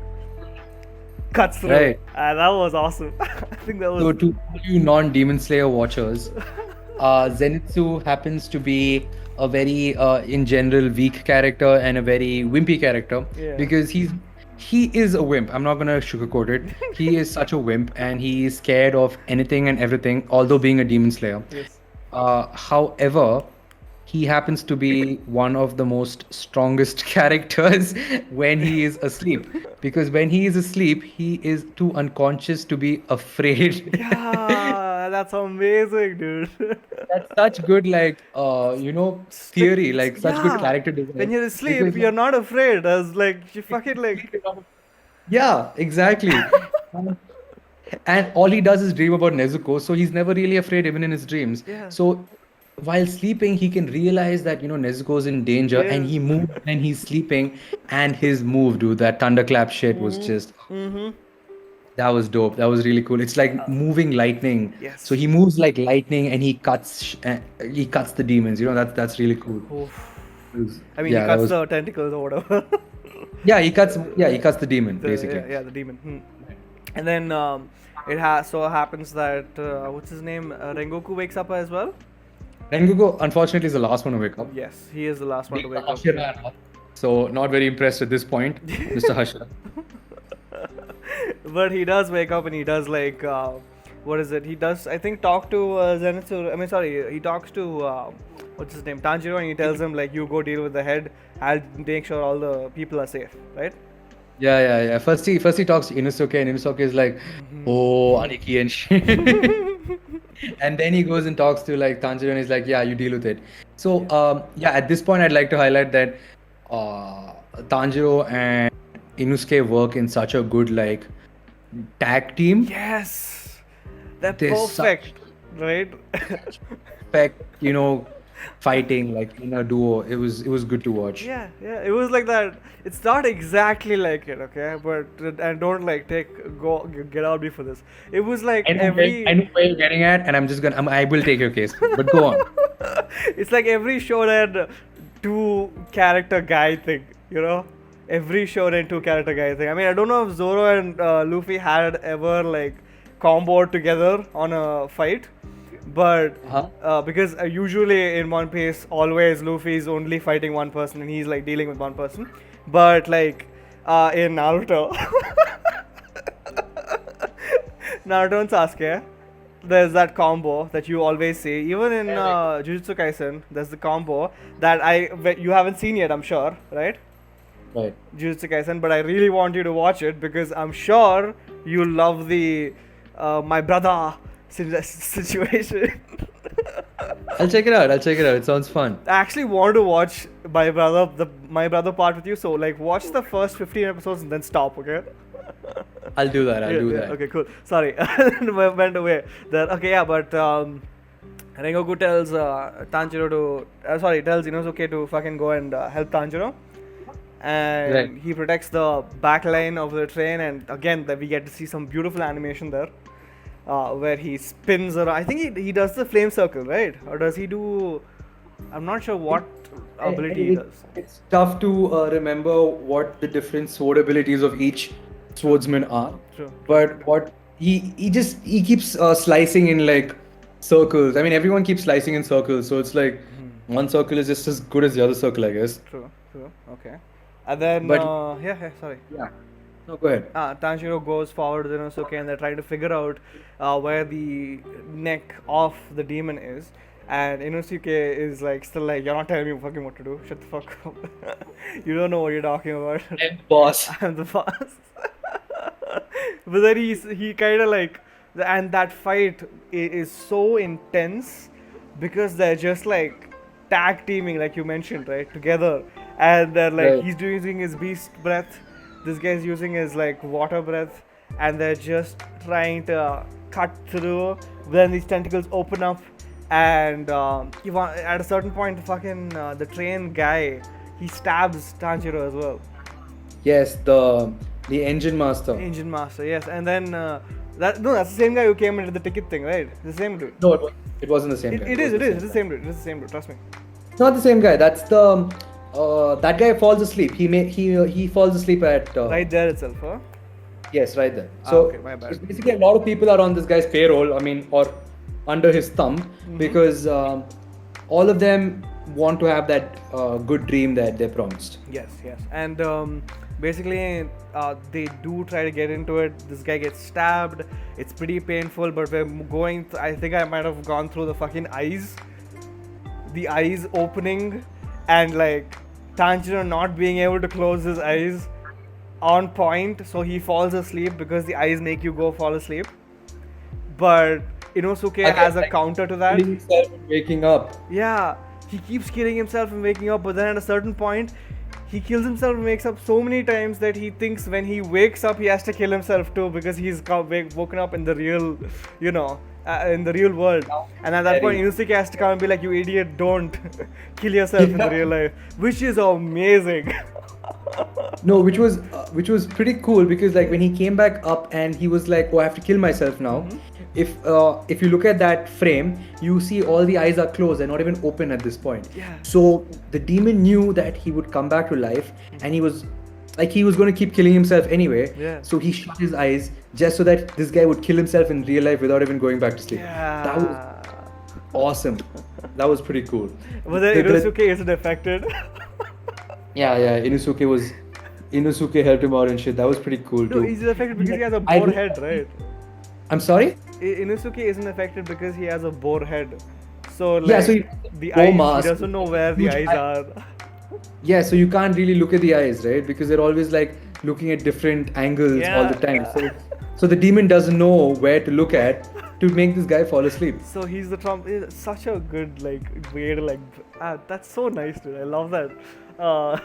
cuts through. Right. And that was awesome. I think that was. So to all you non-Demon Slayer watchers, Zenitsu happens to be a very, in general, weak character and a very wimpy character Yeah. because he is a wimp. I'm not gonna sugarcoat it. He is such a wimp, and he is scared of anything and everything, although being a Demon Slayer. Yes. However, he happens to be one of the most strongest characters when he is asleep. Because when he is asleep, he is too unconscious to be afraid. Yeah, that's amazing, dude. That's such good, like, theory, like, such good Yeah. character design. When you're asleep, Because, you're not afraid. As like you fucking like. yeah, exactly. And all he does is dream about Nezuko, so he's never really afraid even in his dreams. Yeah. So while sleeping, he can realize that Nezuko's in danger, and Yeah. he moves when he's sleeping. And his move, dude, that thunderclap shit was just that was dope. That was really cool. It's like moving lightning. Yes. So he moves like lightning, and he cuts the demons. That's really cool. Oof. It was- I mean, yeah, he that cuts was- the tentacles or whatever. he cuts the demon basically. Yeah, the demon. And then it happens that what's his name? Rengoku wakes up as well. Rengoku, unfortunately, is the last one to wake up. Yes, he is the last one to wake up. Hashira. So not very impressed at this point, Mr. Hashira. But he does wake up and he does like what is it? He does I think talk to Zenitsu. I mean, sorry, he talks to what's his name, Tanjiro, and he tells him like, you go deal with the head. I'll make sure all the people are safe, right? Yeah. First he talks to Inosuke, and Inosuke is like, oh, Aniki and shit. And then he goes and talks to like Tanjiro, and he's like, yeah, you deal with it. So yeah, at this point, I'd like to highlight that Tanjiro and Inosuke work in such a good like tag team. Yes, they're There's perfect, right? perfect, fighting like in a duo. It was good to watch. Yeah, it was like that. It's not exactly like it, okay, but and don't like get out before this. It was like I know where you're getting at, and I will take your case. But go on. It's like every show had two character guy thing, Every show had two character guy thing. I mean, I don't know if Zoro and Luffy had ever like comboed together on a fight, but because usually in One Piece, always Luffy is only fighting one person and he's like dealing with one person. But like in Naruto, Naruto and Sasuke, there's that combo that you always see. Even in Jujutsu Kaisen, there's the combo that you haven't seen yet, I'm sure, right? Right. Jujutsu Kaisen, but I really want you to watch it because I'm sure you love the my brother situation. I'll check it out. It sounds fun. I actually want to watch my brother part with you. So like, watch the first 15 episodes and then stop. Okay. I'll do that. I'll do that. Okay, cool. Sorry, went away there. Okay, yeah, but Rengoku tells tells Inosuke to fucking go and help Tanjiro. And Right. he protects the back line of the train, and again we get to see some beautiful animation there, where he spins around. I think he does the flame circle, right? Or does he do? I'm not sure what ability he does. It's tough to remember what the different sword abilities of each swordsman are. True. But what he keeps slicing in like circles. I mean, everyone keeps slicing in circles, so it's like one circle is just as good as the other circle, I guess. True. Okay. And then But- sorry. Yeah. No, go ahead. Tanjiro goes forward with Inosuke and they're trying to figure out where the neck of the demon is. And Inosuke is like still like, you're not telling me fucking what to do. Shut the fuck up. You don't know what you're talking about. And boss. I'm the boss. But then he kind of like, and that fight is so intense because they're just like tag teaming, like you mentioned, right, together. And they're like, Right. he's using his beast breath, this guy's using his like water breath, and they're just trying to cut through. Then these tentacles open up, and at a certain point, the train guy, he stabs Tanjiro as well. Yes, the engine master. Engine master, yes. And then that's the same guy who came into the ticket thing, right? The same dude. No, it wasn't the same guy. It is the same dude. It's the same dude. Trust me. It's not the same guy. That's the that guy falls asleep. He falls asleep at Right there itself, huh? Yes, right there. So okay, my bad. it's basically a lot of people are on this guy's payroll. I mean, or under his thumb, because all of them want to have that good dream that they promised. Yes. And basically, they do try to get into it. This guy gets stabbed. It's pretty painful, but we're going. I think I might have gone through the fucking eyes. The eyes opening, and like Tanjiro not being able to close his eyes on point, so he falls asleep because the eyes make you go fall asleep. But Inosuke has a counter to that. Killing himself and waking up. Yeah, he keeps killing himself and waking up, but then at a certain point, he kills himself and wakes up so many times that he thinks when he wakes up, he has to kill himself too because he's woken up in the real, in the real world. And at that point, Inosuke has to come and be like, "You idiot, don't kill yourself in the real life," which is amazing. No, which was pretty cool because like when he came back up and he was like, "Oh, I have to kill myself now." If you look at that frame, you see all the eyes are closed; they're not even open at this point. Yeah. So the demon knew that he would come back to life, and he was going to keep killing himself anyway. Yeah. So he shut his eyes just so that this guy would kill himself in real life without even going back to sleep. Yeah. That was awesome. That was pretty cool. But then Inosuke isn't affected. Yeah. Inosuke was Inosuke helped him out and shit. That was pretty cool No, too. he's affected because he has a I boar re- head, right? I'm sorry. Inosuke isn't affected because he has a boar head. So Yeah, so like he the bow eyes, he mask, doesn't know where the huge eyes eye. are. Yeah, so you can't really look at the eyes, right? Because they're always like looking at different angles all the Yeah. time. So the demon doesn't know where to look at to make this guy fall asleep. So he's the Trump. It's such a good like way to like. That's so nice, dude. I love that. Uh,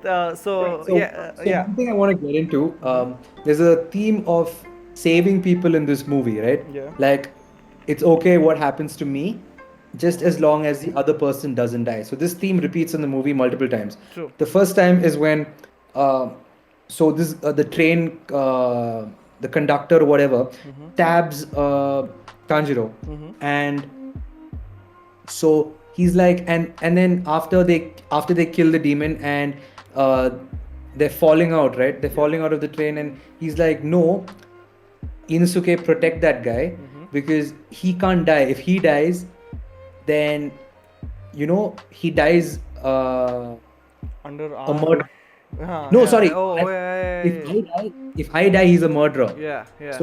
Right. so So, yeah, so yeah. one thing I want to get into, Mm-hmm. there's a theme of saving people in this movie, right? Yeah. Like, it's okay what happens to me, just as long as the other person doesn't die. So this theme repeats in the movie multiple times. True. The first time is when, uh, so this the train, the conductor or whatever, Mm-hmm. stabs Tanjiro, Mm-hmm. and so he's like, and then after they kill the demon and uh they're falling out, right? They're Yeah. falling out of the train, and he's like, no, Inosuke, protect that guy Mm-hmm. because he can't die. If he dies, then he dies Under a arm. murder. No, Yeah. sorry. Oh, If I die, he's a murderer. yeah, yeah.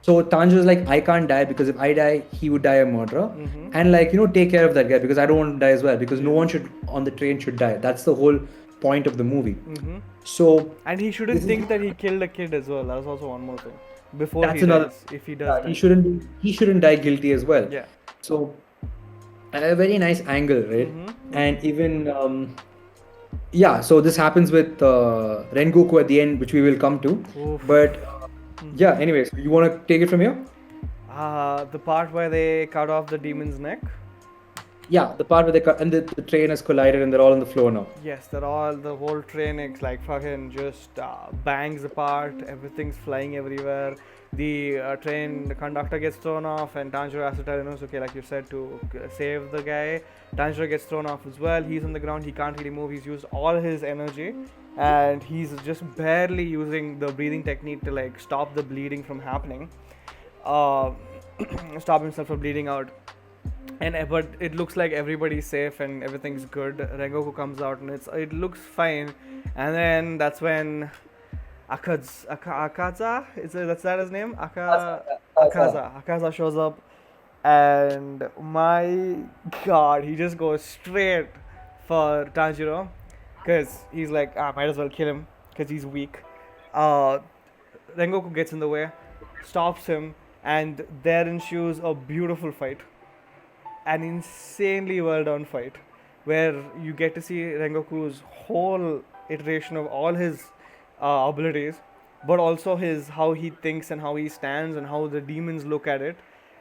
So Tanjiro's like, I can't die because if I die, he would die a murderer. Mm-hmm. And like, take care of that guy because I don't want to die as well because no one should on the train should die. That's the whole point of the movie. Mm-hmm. So And he shouldn't this is think that he killed a kid as well. That's also one more thing. Before that's he another. dies, if he does Yeah, die. he shouldn't die guilty as well. Yeah. So a very nice angle, right? Mm-hmm. And even yeah, so this happens with Rengoku at the end, which we will come to. Oof. But yeah, anyways, you want to take it from here? The part where they cut off the demon's neck. Yeah, the part where they cut and the train has collided and they're all on the floor now. Yes, the whole train is like fucking just bangs apart. Everything's flying everywhere. The conductor gets thrown off, and Tanjiro has to tell Inosuke, like you said, to save the guy. Tanjiro gets thrown off as well. He's on the ground. He can't really move. He's used all his energy, and he's just barely using the breathing technique to like stop the bleeding from happening. Uh, stop himself from bleeding out. But it looks like everybody's safe and everything's good. Rengoku comes out and it looks fine, and then that's when Akaza that's that his name? Akaza shows up, and my God, he just goes straight for Tanjiro, because he's like, might as well kill him because he's weak. Uh, Rengoku gets in the way, stops him, and there ensues a beautiful fight, an insanely well done fight, where you get to see Rengoku's whole iteration of all his abilities, but also his how he thinks and how he stands and how the demons look at it.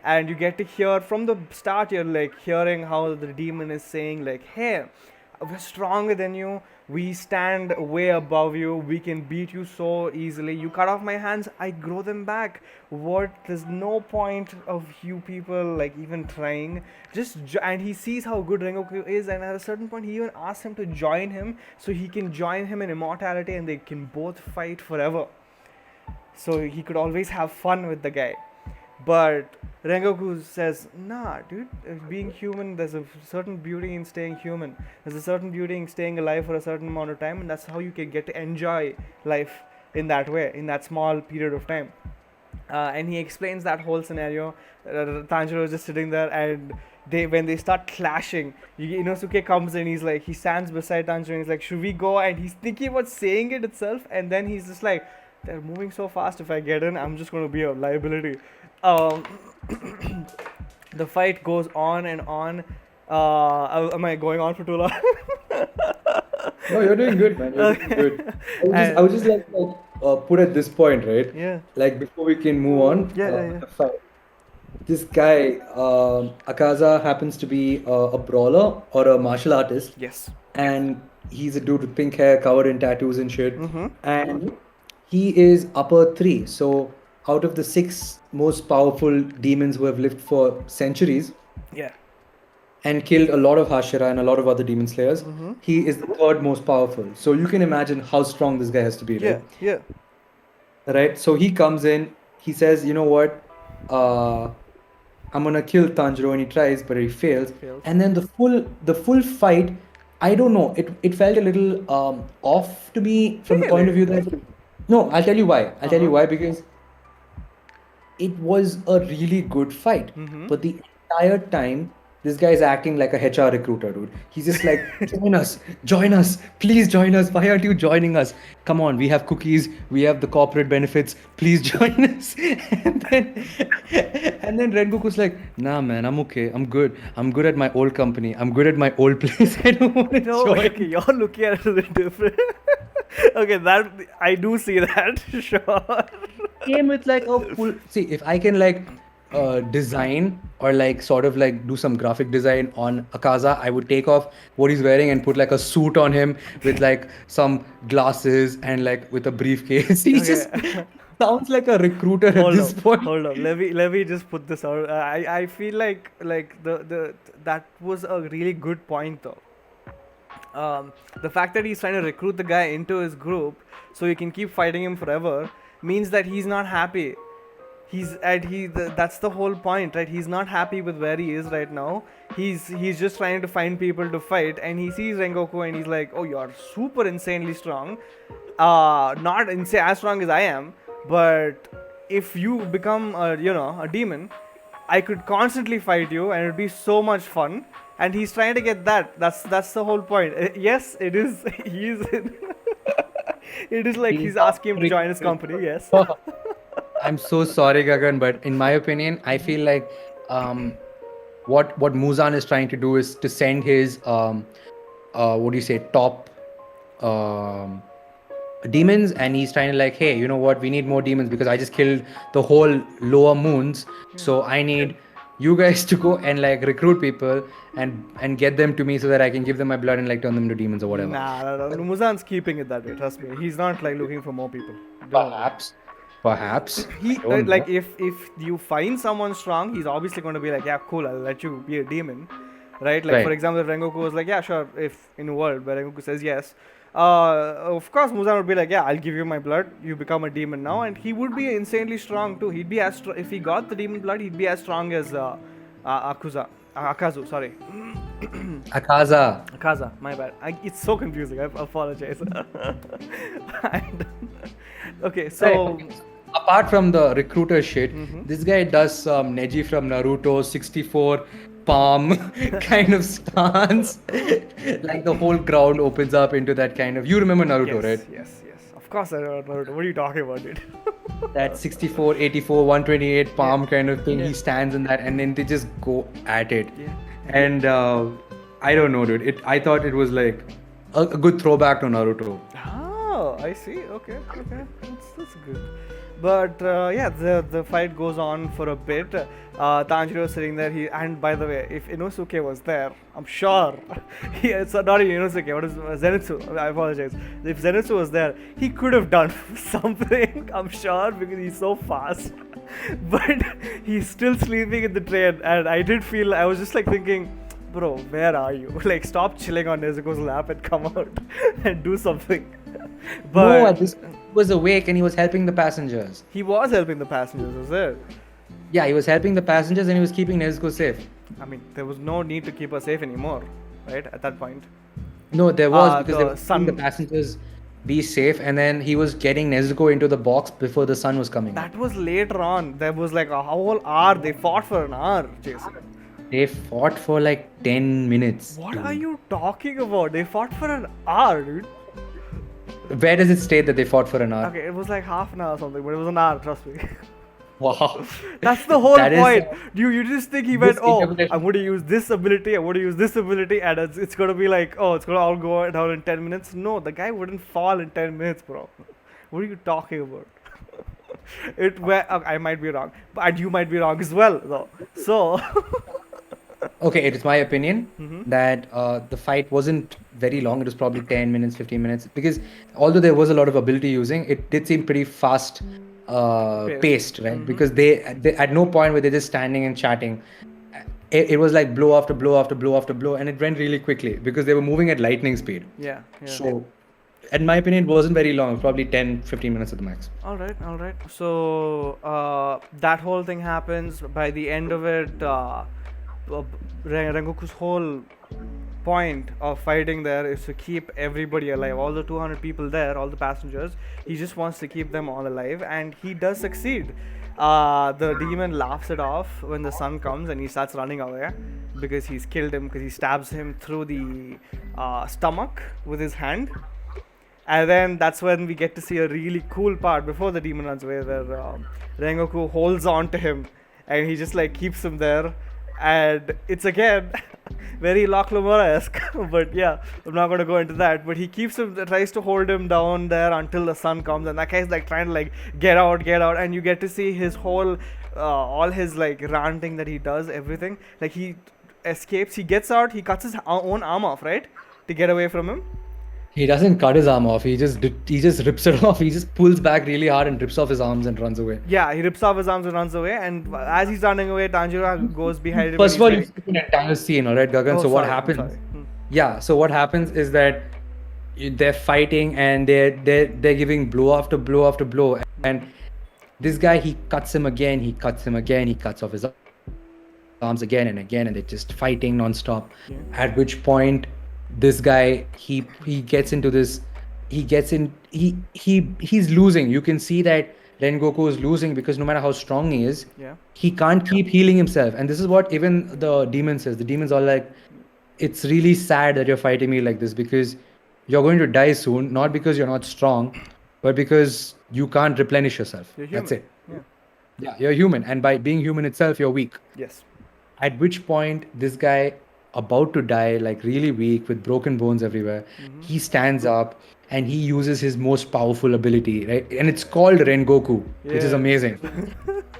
And you get to hear from the start, you're like hearing how the demon is saying like, hey, we're stronger than you, we stand way above you, we can beat you so easily, you cut off my hands, I grow them back. What, there's no point of you people like even trying. And he sees how good Rengoku is, and at a certain point he even asks him to join him so he can join him in immortality and they can both fight forever, so he could always have fun with the guy. But Rengoku says, nah, dude, being human, there's a certain beauty in staying human. There's a certain beauty in staying alive for a certain amount of time, and that's how you can get to enjoy life in that way, in that small period of time. And he explains that whole scenario. Tanjiro is just sitting there, and when they start clashing, Inosuke comes in. He's like, he stands beside Tanjiro, and he's like, should we go? And he's thinking about saying it itself, and then he's just like, they're moving so fast. If I get in, I'm just going to be a liability. Um, the fight goes on and on. Am I going on for too long? No, you're doing good, man. You're doing good. I would just like put at this point, right? Yeah. Like before we can move on, Yeah. the fight. This guy, Akaza, happens to be a brawler or a martial artist, Yes. and he's a dude with pink hair, covered in tattoos and shit. Mm-hmm. And he is upper three. So out of the 6 most powerful demons who have lived for centuries Yeah. and killed a lot of Hashira and a lot of other demon slayers, Mm-hmm. he is the 3rd most powerful. So you can imagine how strong this guy has to be, Yeah. right? Yeah. Right? So he comes in, he says, you know what? I'm gonna kill Tanjiro, and he tries, but he fails. Fails. And then the full fight I don't know. It felt a little off to me from the point of Really? view that no, I'll tell you why. I'll tell you Uh-huh. why because it was a really good fight. Mm-hmm. But the entire time, this guy is acting like a HR recruiter, dude. He's just like, join us, please join us. Why aren't you joining us? Come on, we have cookies, we have the corporate benefits. Please join us. and then, and then Rengoku's like, nah, man, I'm okay. I'm good. I'm good at my old company. I'm good at my old place. I don't want to No, okay, join. you're looking at it a little different. Okay, that I do see that, sure. Came with like a full. See, if I can like design or like sort of like do some graphic design on Akaza, I would take off what he's wearing and put like a suit on him with like some glasses and like with a briefcase. He Okay. just sounds like a recruiter at Hold this up, point. hold up. Let me just put this out. I feel like the that was a really good point though. The fact that he's trying to recruit the guy into his group so he can keep fighting him forever means that he's not happy. That's the whole point, right? He's not happy with where he is right now. He's just trying to find people to fight, and he sees Rengoku and he's like, oh, you're super insanely strong, not as strong as I am, but if you become a demon, I could constantly fight you and it'd be so much fun. And he's trying to get that. That's the whole point. Yes, it is. He's. It is like He's he's not asking him to join his recruited. company. Yes. I'm so sorry, Gagan, but in my opinion, I feel like um, what Muzan is trying to do is to send his what do you say, top um, demons, and he's trying to like, hey, you know what, we need more demons because I just killed the whole lower moons, so I need you guys to go and like recruit people and get them to me so that I can give them my blood and like turn them into demons or whatever. Nah, Muzan's keeping it that way. Trust me. He's not like looking for more people. Don't worry. Perhaps, perhaps, I He don't like know. if you find someone strong, he's obviously going to be like, yeah, cool, I'll let you be a demon, right? Like for Right. example, if Rengoku was like, yeah, sure, if in a world where Rengoku says yes, of course Muzan would be like, yeah, I'll give you my blood, you become a demon now, and he would be insanely strong too. He'd be if he got the demon blood, he'd be as strong as Akazu, sorry. Akaza. Akaza, my bad. It's so confusing. I apologize. And- okay, Right. so. Okay. Apart from the recruiter shit, Mhm. this guy does some Neji from Naruto 64 palm kind of stance. Like the whole ground opens up into that kind of. You remember Naruto, right? Yes. Of course I don't know. What are you talking about, dude? That 64, 84, 128 palm Yeah. kind of thing. Yeah. He stands in that and then they just go at it. Yeah. And I don't know, dude. I thought it was like a good throwback to Naruto. Oh, I see. Okay. That's good. But yeah, the fight goes on for a bit. Tanjiro sitting there. And by the way, if Inosuke was there, I'm sure. It's not even Inosuke. What is Zenitsu? I apologize. If Zenitsu was there, he could have done something. I'm sure because he's so fast. But he's still sleeping in the train, and I was just like thinking, bro, where are you? Like, stop chilling on Nezuko's lap and come out and do something. No, But at this point he was awake and he was helping the passengers. he was helping the passengers, was it? Yeah, he was helping the passengers and he was keeping Nezuko safe. I mean, there was no need to keep her safe anymore, right? At that point. No, there was because they The were letting the sun. passengers be safe, and then he was getting Nezuko into the box before the sun was coming. That was later on. There was like a whole hour. They fought for an hour, Jason. They fought for like 10 minutes. What dude. are you talking about? They fought for an hour, dude. Where does it state that they fought for an hour? Okay, it was like half an hour or something, but it was an hour, trust me. Wow. That's the whole That is, point. You just think he went, oh, misinterpretation. I'm going to use this ability, I'm going to use this ability, and it's going to be like, oh, it's going to all go down in 10 minutes. No, the guy wouldn't fall in 10 minutes, bro. What are you talking about? I might be wrong, and you might be wrong as well, though. So, Okay, it is my opinion Mhm. that the fight wasn't very long. It was probably 10 minutes, 15 minutes. Because although there was a lot of ability using, it did seem pretty fast paced, right? Mhm. Because they at no point were they just standing and chatting. It was like blow after blow after blow after blow, and it went really quickly because they were moving at lightning speed. yeah. So, in my opinion, it wasn't very long. Probably 10, 15 minutes at the max. All right. So that whole thing happens. By the end of it, Rengoku's whole point of fighting there is to keep everybody alive. All the 200 people there, all the passengers, he just wants to keep them all alive, and he does succeed. The demon laughs it off when the sun comes and he starts running away because he's killed him, because he stabs him through the stomach with his hand. And then that's when we get to see a really cool part before the demon runs away, where Rengoku holds on to him and he just like keeps him there. And it's again very Loch Lomora-esque, but yeah, I'm not gonna go into that. But he keeps him, tries to hold him down there until the sun comes, and that guy's like trying to like get out, and you get to see his whole, all his like ranting that he does, everything. Like he escapes, he gets out, he cuts his own arm off, right, to get away from him. He doesn't cut his arm off. He just rips it off. He just pulls back really hard and rips off his arms and runs away. Yeah, he rips off his arms and runs away. And as he's running away, Tanjiro goes behind him. First of all, you see an entire scene, all right, Gagan. Oh, so what sorry, I'm happens? sorry. Yeah. So what happens is that they're fighting and they're giving blow after blow after blow, and this guy, he cuts him again. He cuts him again. He cuts off his arms again and again, and they're just fighting nonstop. Yeah. At which point, this guy, he gets into this. He gets in. He's losing. You can see that Rengoku is losing because no matter how strong he is, Yeah. he can't keep healing himself. And this is what even the demon says. The demon's all like, "It's really sad that you're fighting me like this because you're going to die soon. Not because you're not strong, but because you can't replenish yourself. You're human. That's it. Yeah. Yeah, you're human, and by being human itself, you're weak." Yes. At which point, this guy, about to die, like really weak with broken bones everywhere, he stands up and he uses his most powerful ability, right? And it's called Rengoku, which is Yeah. amazing.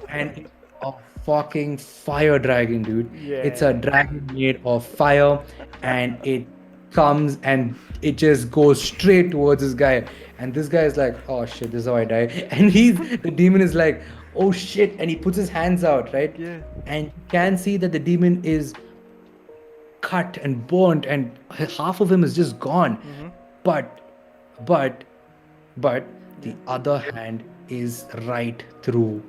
And it's a fucking fire dragon, dude. It's a Yeah. dragon made of fire, and it comes and it just goes straight towards this guy. And this guy is like, "Oh shit, this is how I die." And the demon is like, "Oh shit," and he puts his hands out, right? Yeah. And you can see that the demon is cut and burnt, and half of him is just gone. But the other hand is right through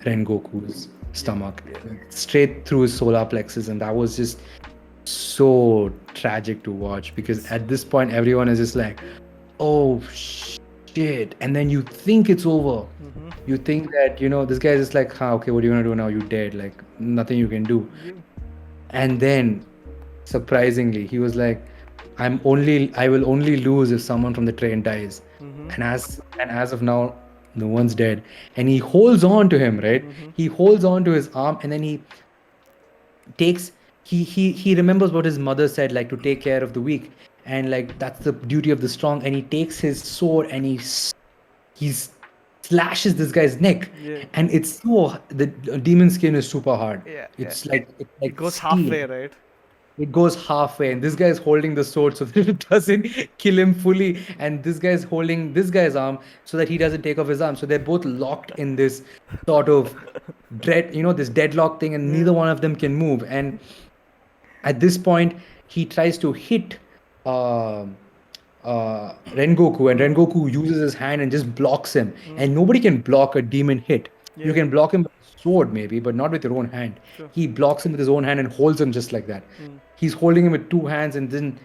Rengoku's stomach, straight through his solar plexus, and that was just so tragic to watch because at this point everyone is just like, "Oh shit," and then you think it's over. You think that this guy is just like, okay, what are you gonna do now? You dead, like nothing you can do. And then surprisingly, he was like, I will only lose if someone from the train dies. And as of now, no one's dead. And he holds on to him, right? He holds on to his arm, and then he takes he remembers what his mother said, like to take care of the weak, and like that's the duty of the strong. And he takes his sword and he slashes this guy's neck. Yeah. And it's the demon skin is super hard. Yeah, It's yeah. like It goes steel. halfway, right? It goes halfway, and this guy is holding the sword so that it doesn't kill him fully, and this guy is holding this guy's arm so that he doesn't take off his arm. So they're both locked in this sort of this deadlock thing, and neither one of them can move. And at this point, he tries to hit Rengoku, and Rengoku uses his hand and just blocks him. And nobody can block a demon hit. You Yeah. can block him with a sword maybe, but not with your own hand. Sure. He blocks him with his own hand and holds him just like that. He's holding him with two hands, and then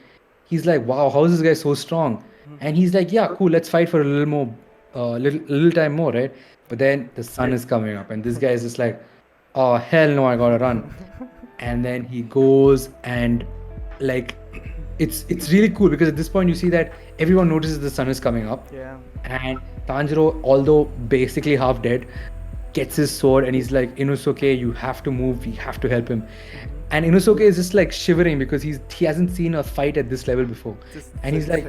he's like, "Wow, how is this guy so strong?" And he's like, "Yeah, cool, let's fight for a little more, little time more, right?" But then the sun is coming up, and this guy is just like, "Oh hell no, I gotta run." And then he goes and like it's really cool because at this point you see that everyone notices the sun is coming up. Yeah. And Tanjiro, although basically half dead, gets his sword and he's like, "Inosuke, you have to move, we have to help him." And Inosuke is just like shivering because he hasn't seen a fight at this level before. And he's like,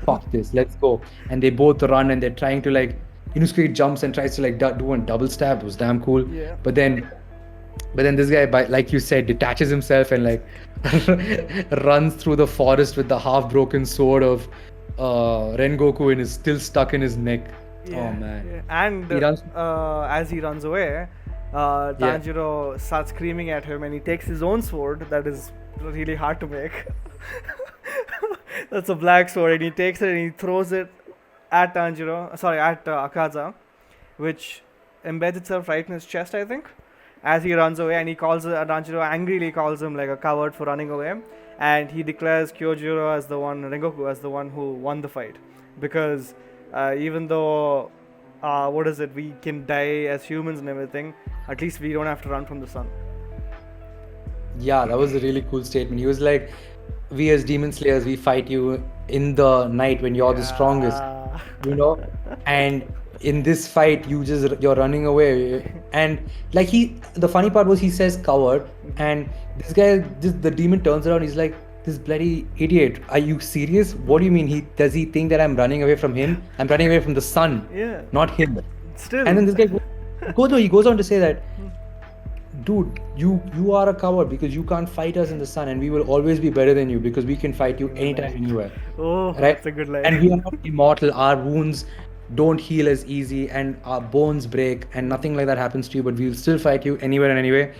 "Fuck this, let's go." And they both run and they're trying to like, Inosuke jumps and tries to like do a double stab. It was damn cool. Yeah. But then this guy, like you said, detaches himself and like runs through the forest with the half broken sword of Rengoku, and is still stuck in his neck. Yeah, Oh man. yeah. And He runs- as he runs away, Tanjiro starts screaming at him, and he takes his own sword that is really hard to make. That's a black sword, and he takes it and he throws it at Akaza, which embeds itself right in his chest, I think, as he runs away. And he calls Tanjiro angrily calls him like a coward for running away, and he declares Kyojiro as the one, Rengoku as the one who won the fight, because even though what is it, we can die as humans and everything, at least we don't have to run from the sun. Yeah, that was a really cool statement. He was like, we as demon slayers, we fight you in the night when you're the strongest, Yeah. you know? And in this fight, you're running away. And like the funny part was he says coward, and the demon turns around, he's like, this bloody idiot, are you serious? What do you mean? Does he think that I'm running away from him? I'm running away from the sun, Yeah. not him. Still. And then this guy he goes on to say that, dude, you are a coward because you can't fight us in the sun, and we will always be better than you because we can fight you anytime, anywhere. Oh, Right? that's a good line. And we are not immortal. Our wounds don't heal as easy, and our bones break, and nothing like that happens to you. But we'll still fight you anywhere and anyway.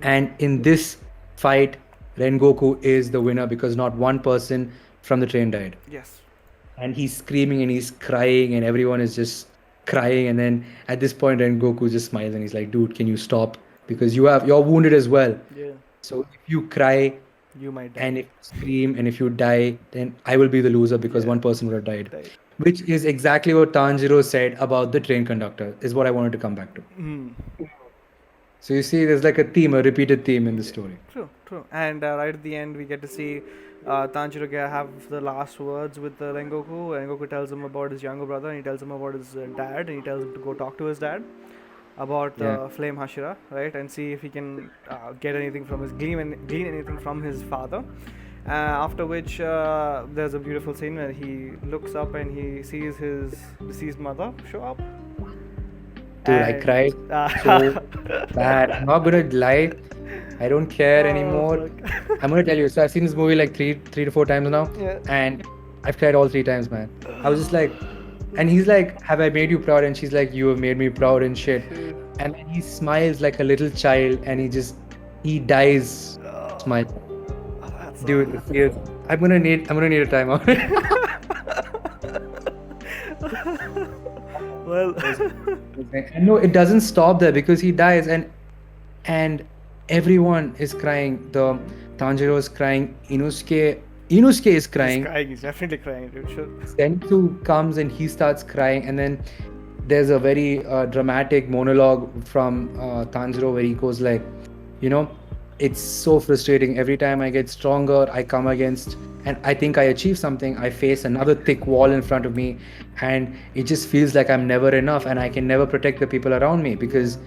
And in this fight, Rengoku is the winner because not one person from the train died. Yes. And he's screaming and he's crying, and everyone is just crying. And then at this point, Rengoku just smiles and he's like, "Dude, can you stop? Because you're wounded as well. Yeah. So if you cry You might die. and if you scream and if you die, then I will be the loser because one person would have died." Died. Which is exactly what Tanjiro said about the train conductor, is what I wanted to come back to. So you see, there's like a repeated theme in the story. True. And right at the end, we get to see Tanjiro have the last words with Rengoku. Rengoku tells him about his younger brother, and he tells him about his dad, and he tells him to go talk to his dad about Flame Hashira, right, and see if he can get anything from glean anything from his father. After which there's a beautiful scene where he looks up and he sees his deceased mother show up. Dude, I cried so bad. I'm not gonna lie. I don't care anymore. I'm gonna tell you. So I've seen this movie like three to four times now, and I've cried all 3 times, man. I was just like, and he's like, "Have I made you proud?" And she's like, "You have made me proud and shit." And then he smiles like a little child, and he dies, smile. Dude, it feels. I'm gonna need a timeout. Well, and no, it doesn't stop there because he dies, and everyone is crying. The Tanjiro is crying. Inosuke is crying. He's definitely crying, dude. Sure. Senju comes and he starts crying, and then there's a very dramatic monologue from Tanjiro where he goes like, it's so frustrating. Every time I get stronger, I come against, and I think I achieve something, I face another thick wall in front of me, and it just feels like I'm never enough, and I can never protect the people around me because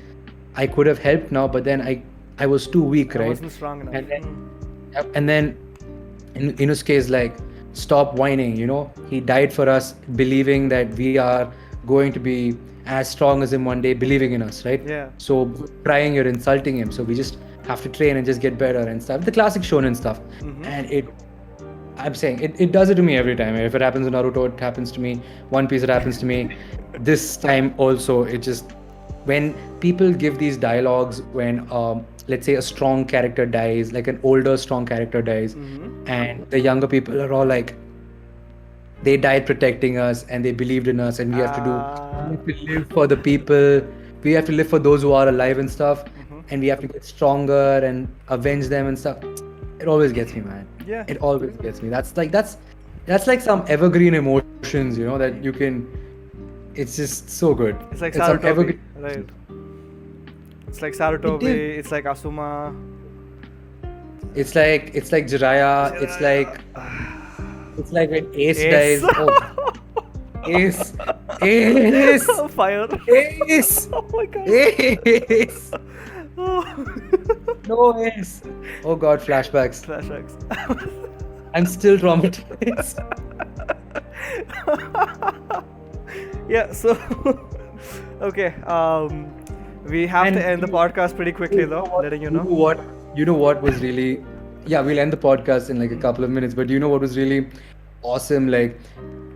I could have helped now, but then I was too weak, right? I wasn't strong enough. And then Inosuke is like, stop whining, he died for us, believing that we are going to be as strong as him one day, believing in us, right? Yeah. So crying, you're insulting him, so we just have to train and just get better and stuff, the classic shonen stuff. And I'm saying it does it to me every time. If it happens in Naruto, it happens to me. One Piece, it happens to me. This time also, it just, when people give these dialogues, when let's say a strong character dies, like an older strong character dies, and the younger people are all like, they died protecting us and they believed in us, and we have to live for the people, we have to live for those who are alive and stuff, and we have to get stronger and avenge them and stuff. It always gets me, man. Yeah. It always gets me. That's like some evergreen emotions, that you can. It's just so good. It's like some Sarutobi, right? It's like Sarutobi. It's like Asuma. It's like Jiraiya. It's like when Ace dies. Oh. Ace. Fire. Ace. Oh my god. Ace. No Ace. Oh god, flashbacks. I'm still traumatized. Yeah, so okay, we have to end the podcast pretty quickly though, letting you know. You know what was really, we'll end the podcast in like a couple of minutes, but you know what was really awesome? Like,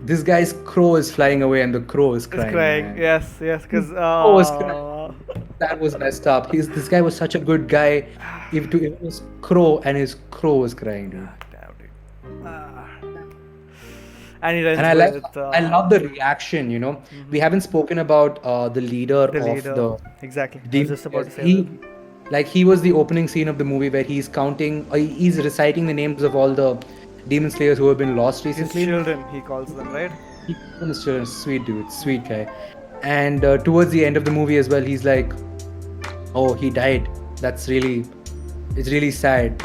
this guy's crow is flying away and the crow is crying. Man. Yes, because that was messed up. This guy was such a good guy. It was crow, and his crow was crying, dude. Damn, dude. And he ends I love the reaction. We haven't spoken about the leader of the. Exactly. I was just about to say Like he was the opening scene of the movie where he's counting, he's reciting the names of all the demon slayers who have been lost His recently. children, he calls them, right? He was a sweet dude, sweet guy. And towards the end of the movie as well, he's like, "Oh, he died. That's really, it's really sad.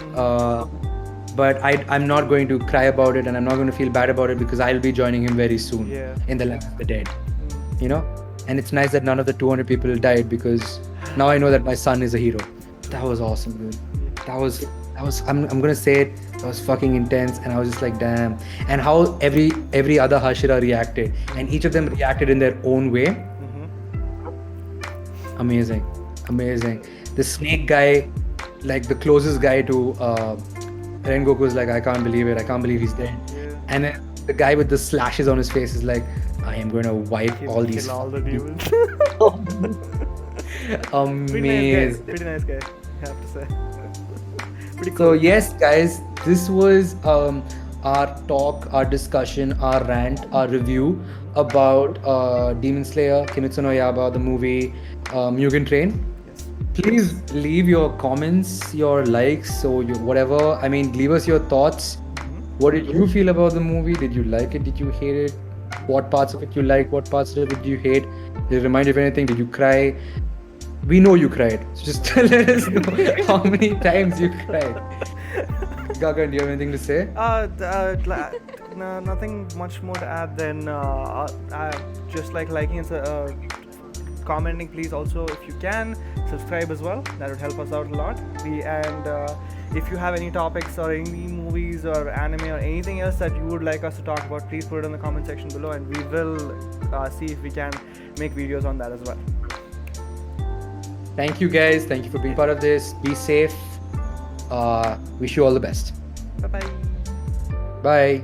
But I'm not going to cry about it, and I'm not going to feel bad about it because I'll be joining him very soon Yeah. in the land of the dead." You know, and it's nice that none of the 200 people died because now I know that my son is a hero. That was awesome, dude. That was I'm gonna say it. That was fucking intense, and I was just like, damn. And how every other Hashira reacted, and each of them reacted in their own way. Amazing, amazing. The snake guy, like the closest guy to Rengoku, is like, I can't believe it. I can't believe he's dead. Yeah. And then the guy with the slashes on his face is like, I am going to wipe all these. Kill all the demons. Amazing. Pretty nice guy, I have to say. Pretty So cool. yes, guys, this was our talk, our discussion, our rant, our review about Demon Slayer, Kimetsu no Yaiba, the movie, Mugen Train. Yes. Please leave your comments, your likes, or your whatever. I mean, leave us your thoughts. What did you feel about the movie? Did you like it? Did you hate it? What parts of it you like? What parts of it did you hate? Did it remind you of anything? Did you cry? We know you cried. So just let us know how many times you cried. Gagan, do you have anything to say? No, nothing much more to add than just like liking and commenting. Please also, if you can, subscribe as well. That would help us out a lot. If you have any topics or any movies or anime or anything else that you would like us to talk about, please put it in the comment section below, and we will see if we can make videos on that as well. Thank you, guys. Thank you for being part of this. Be safe. Wish you all the best. Bye bye. Bye.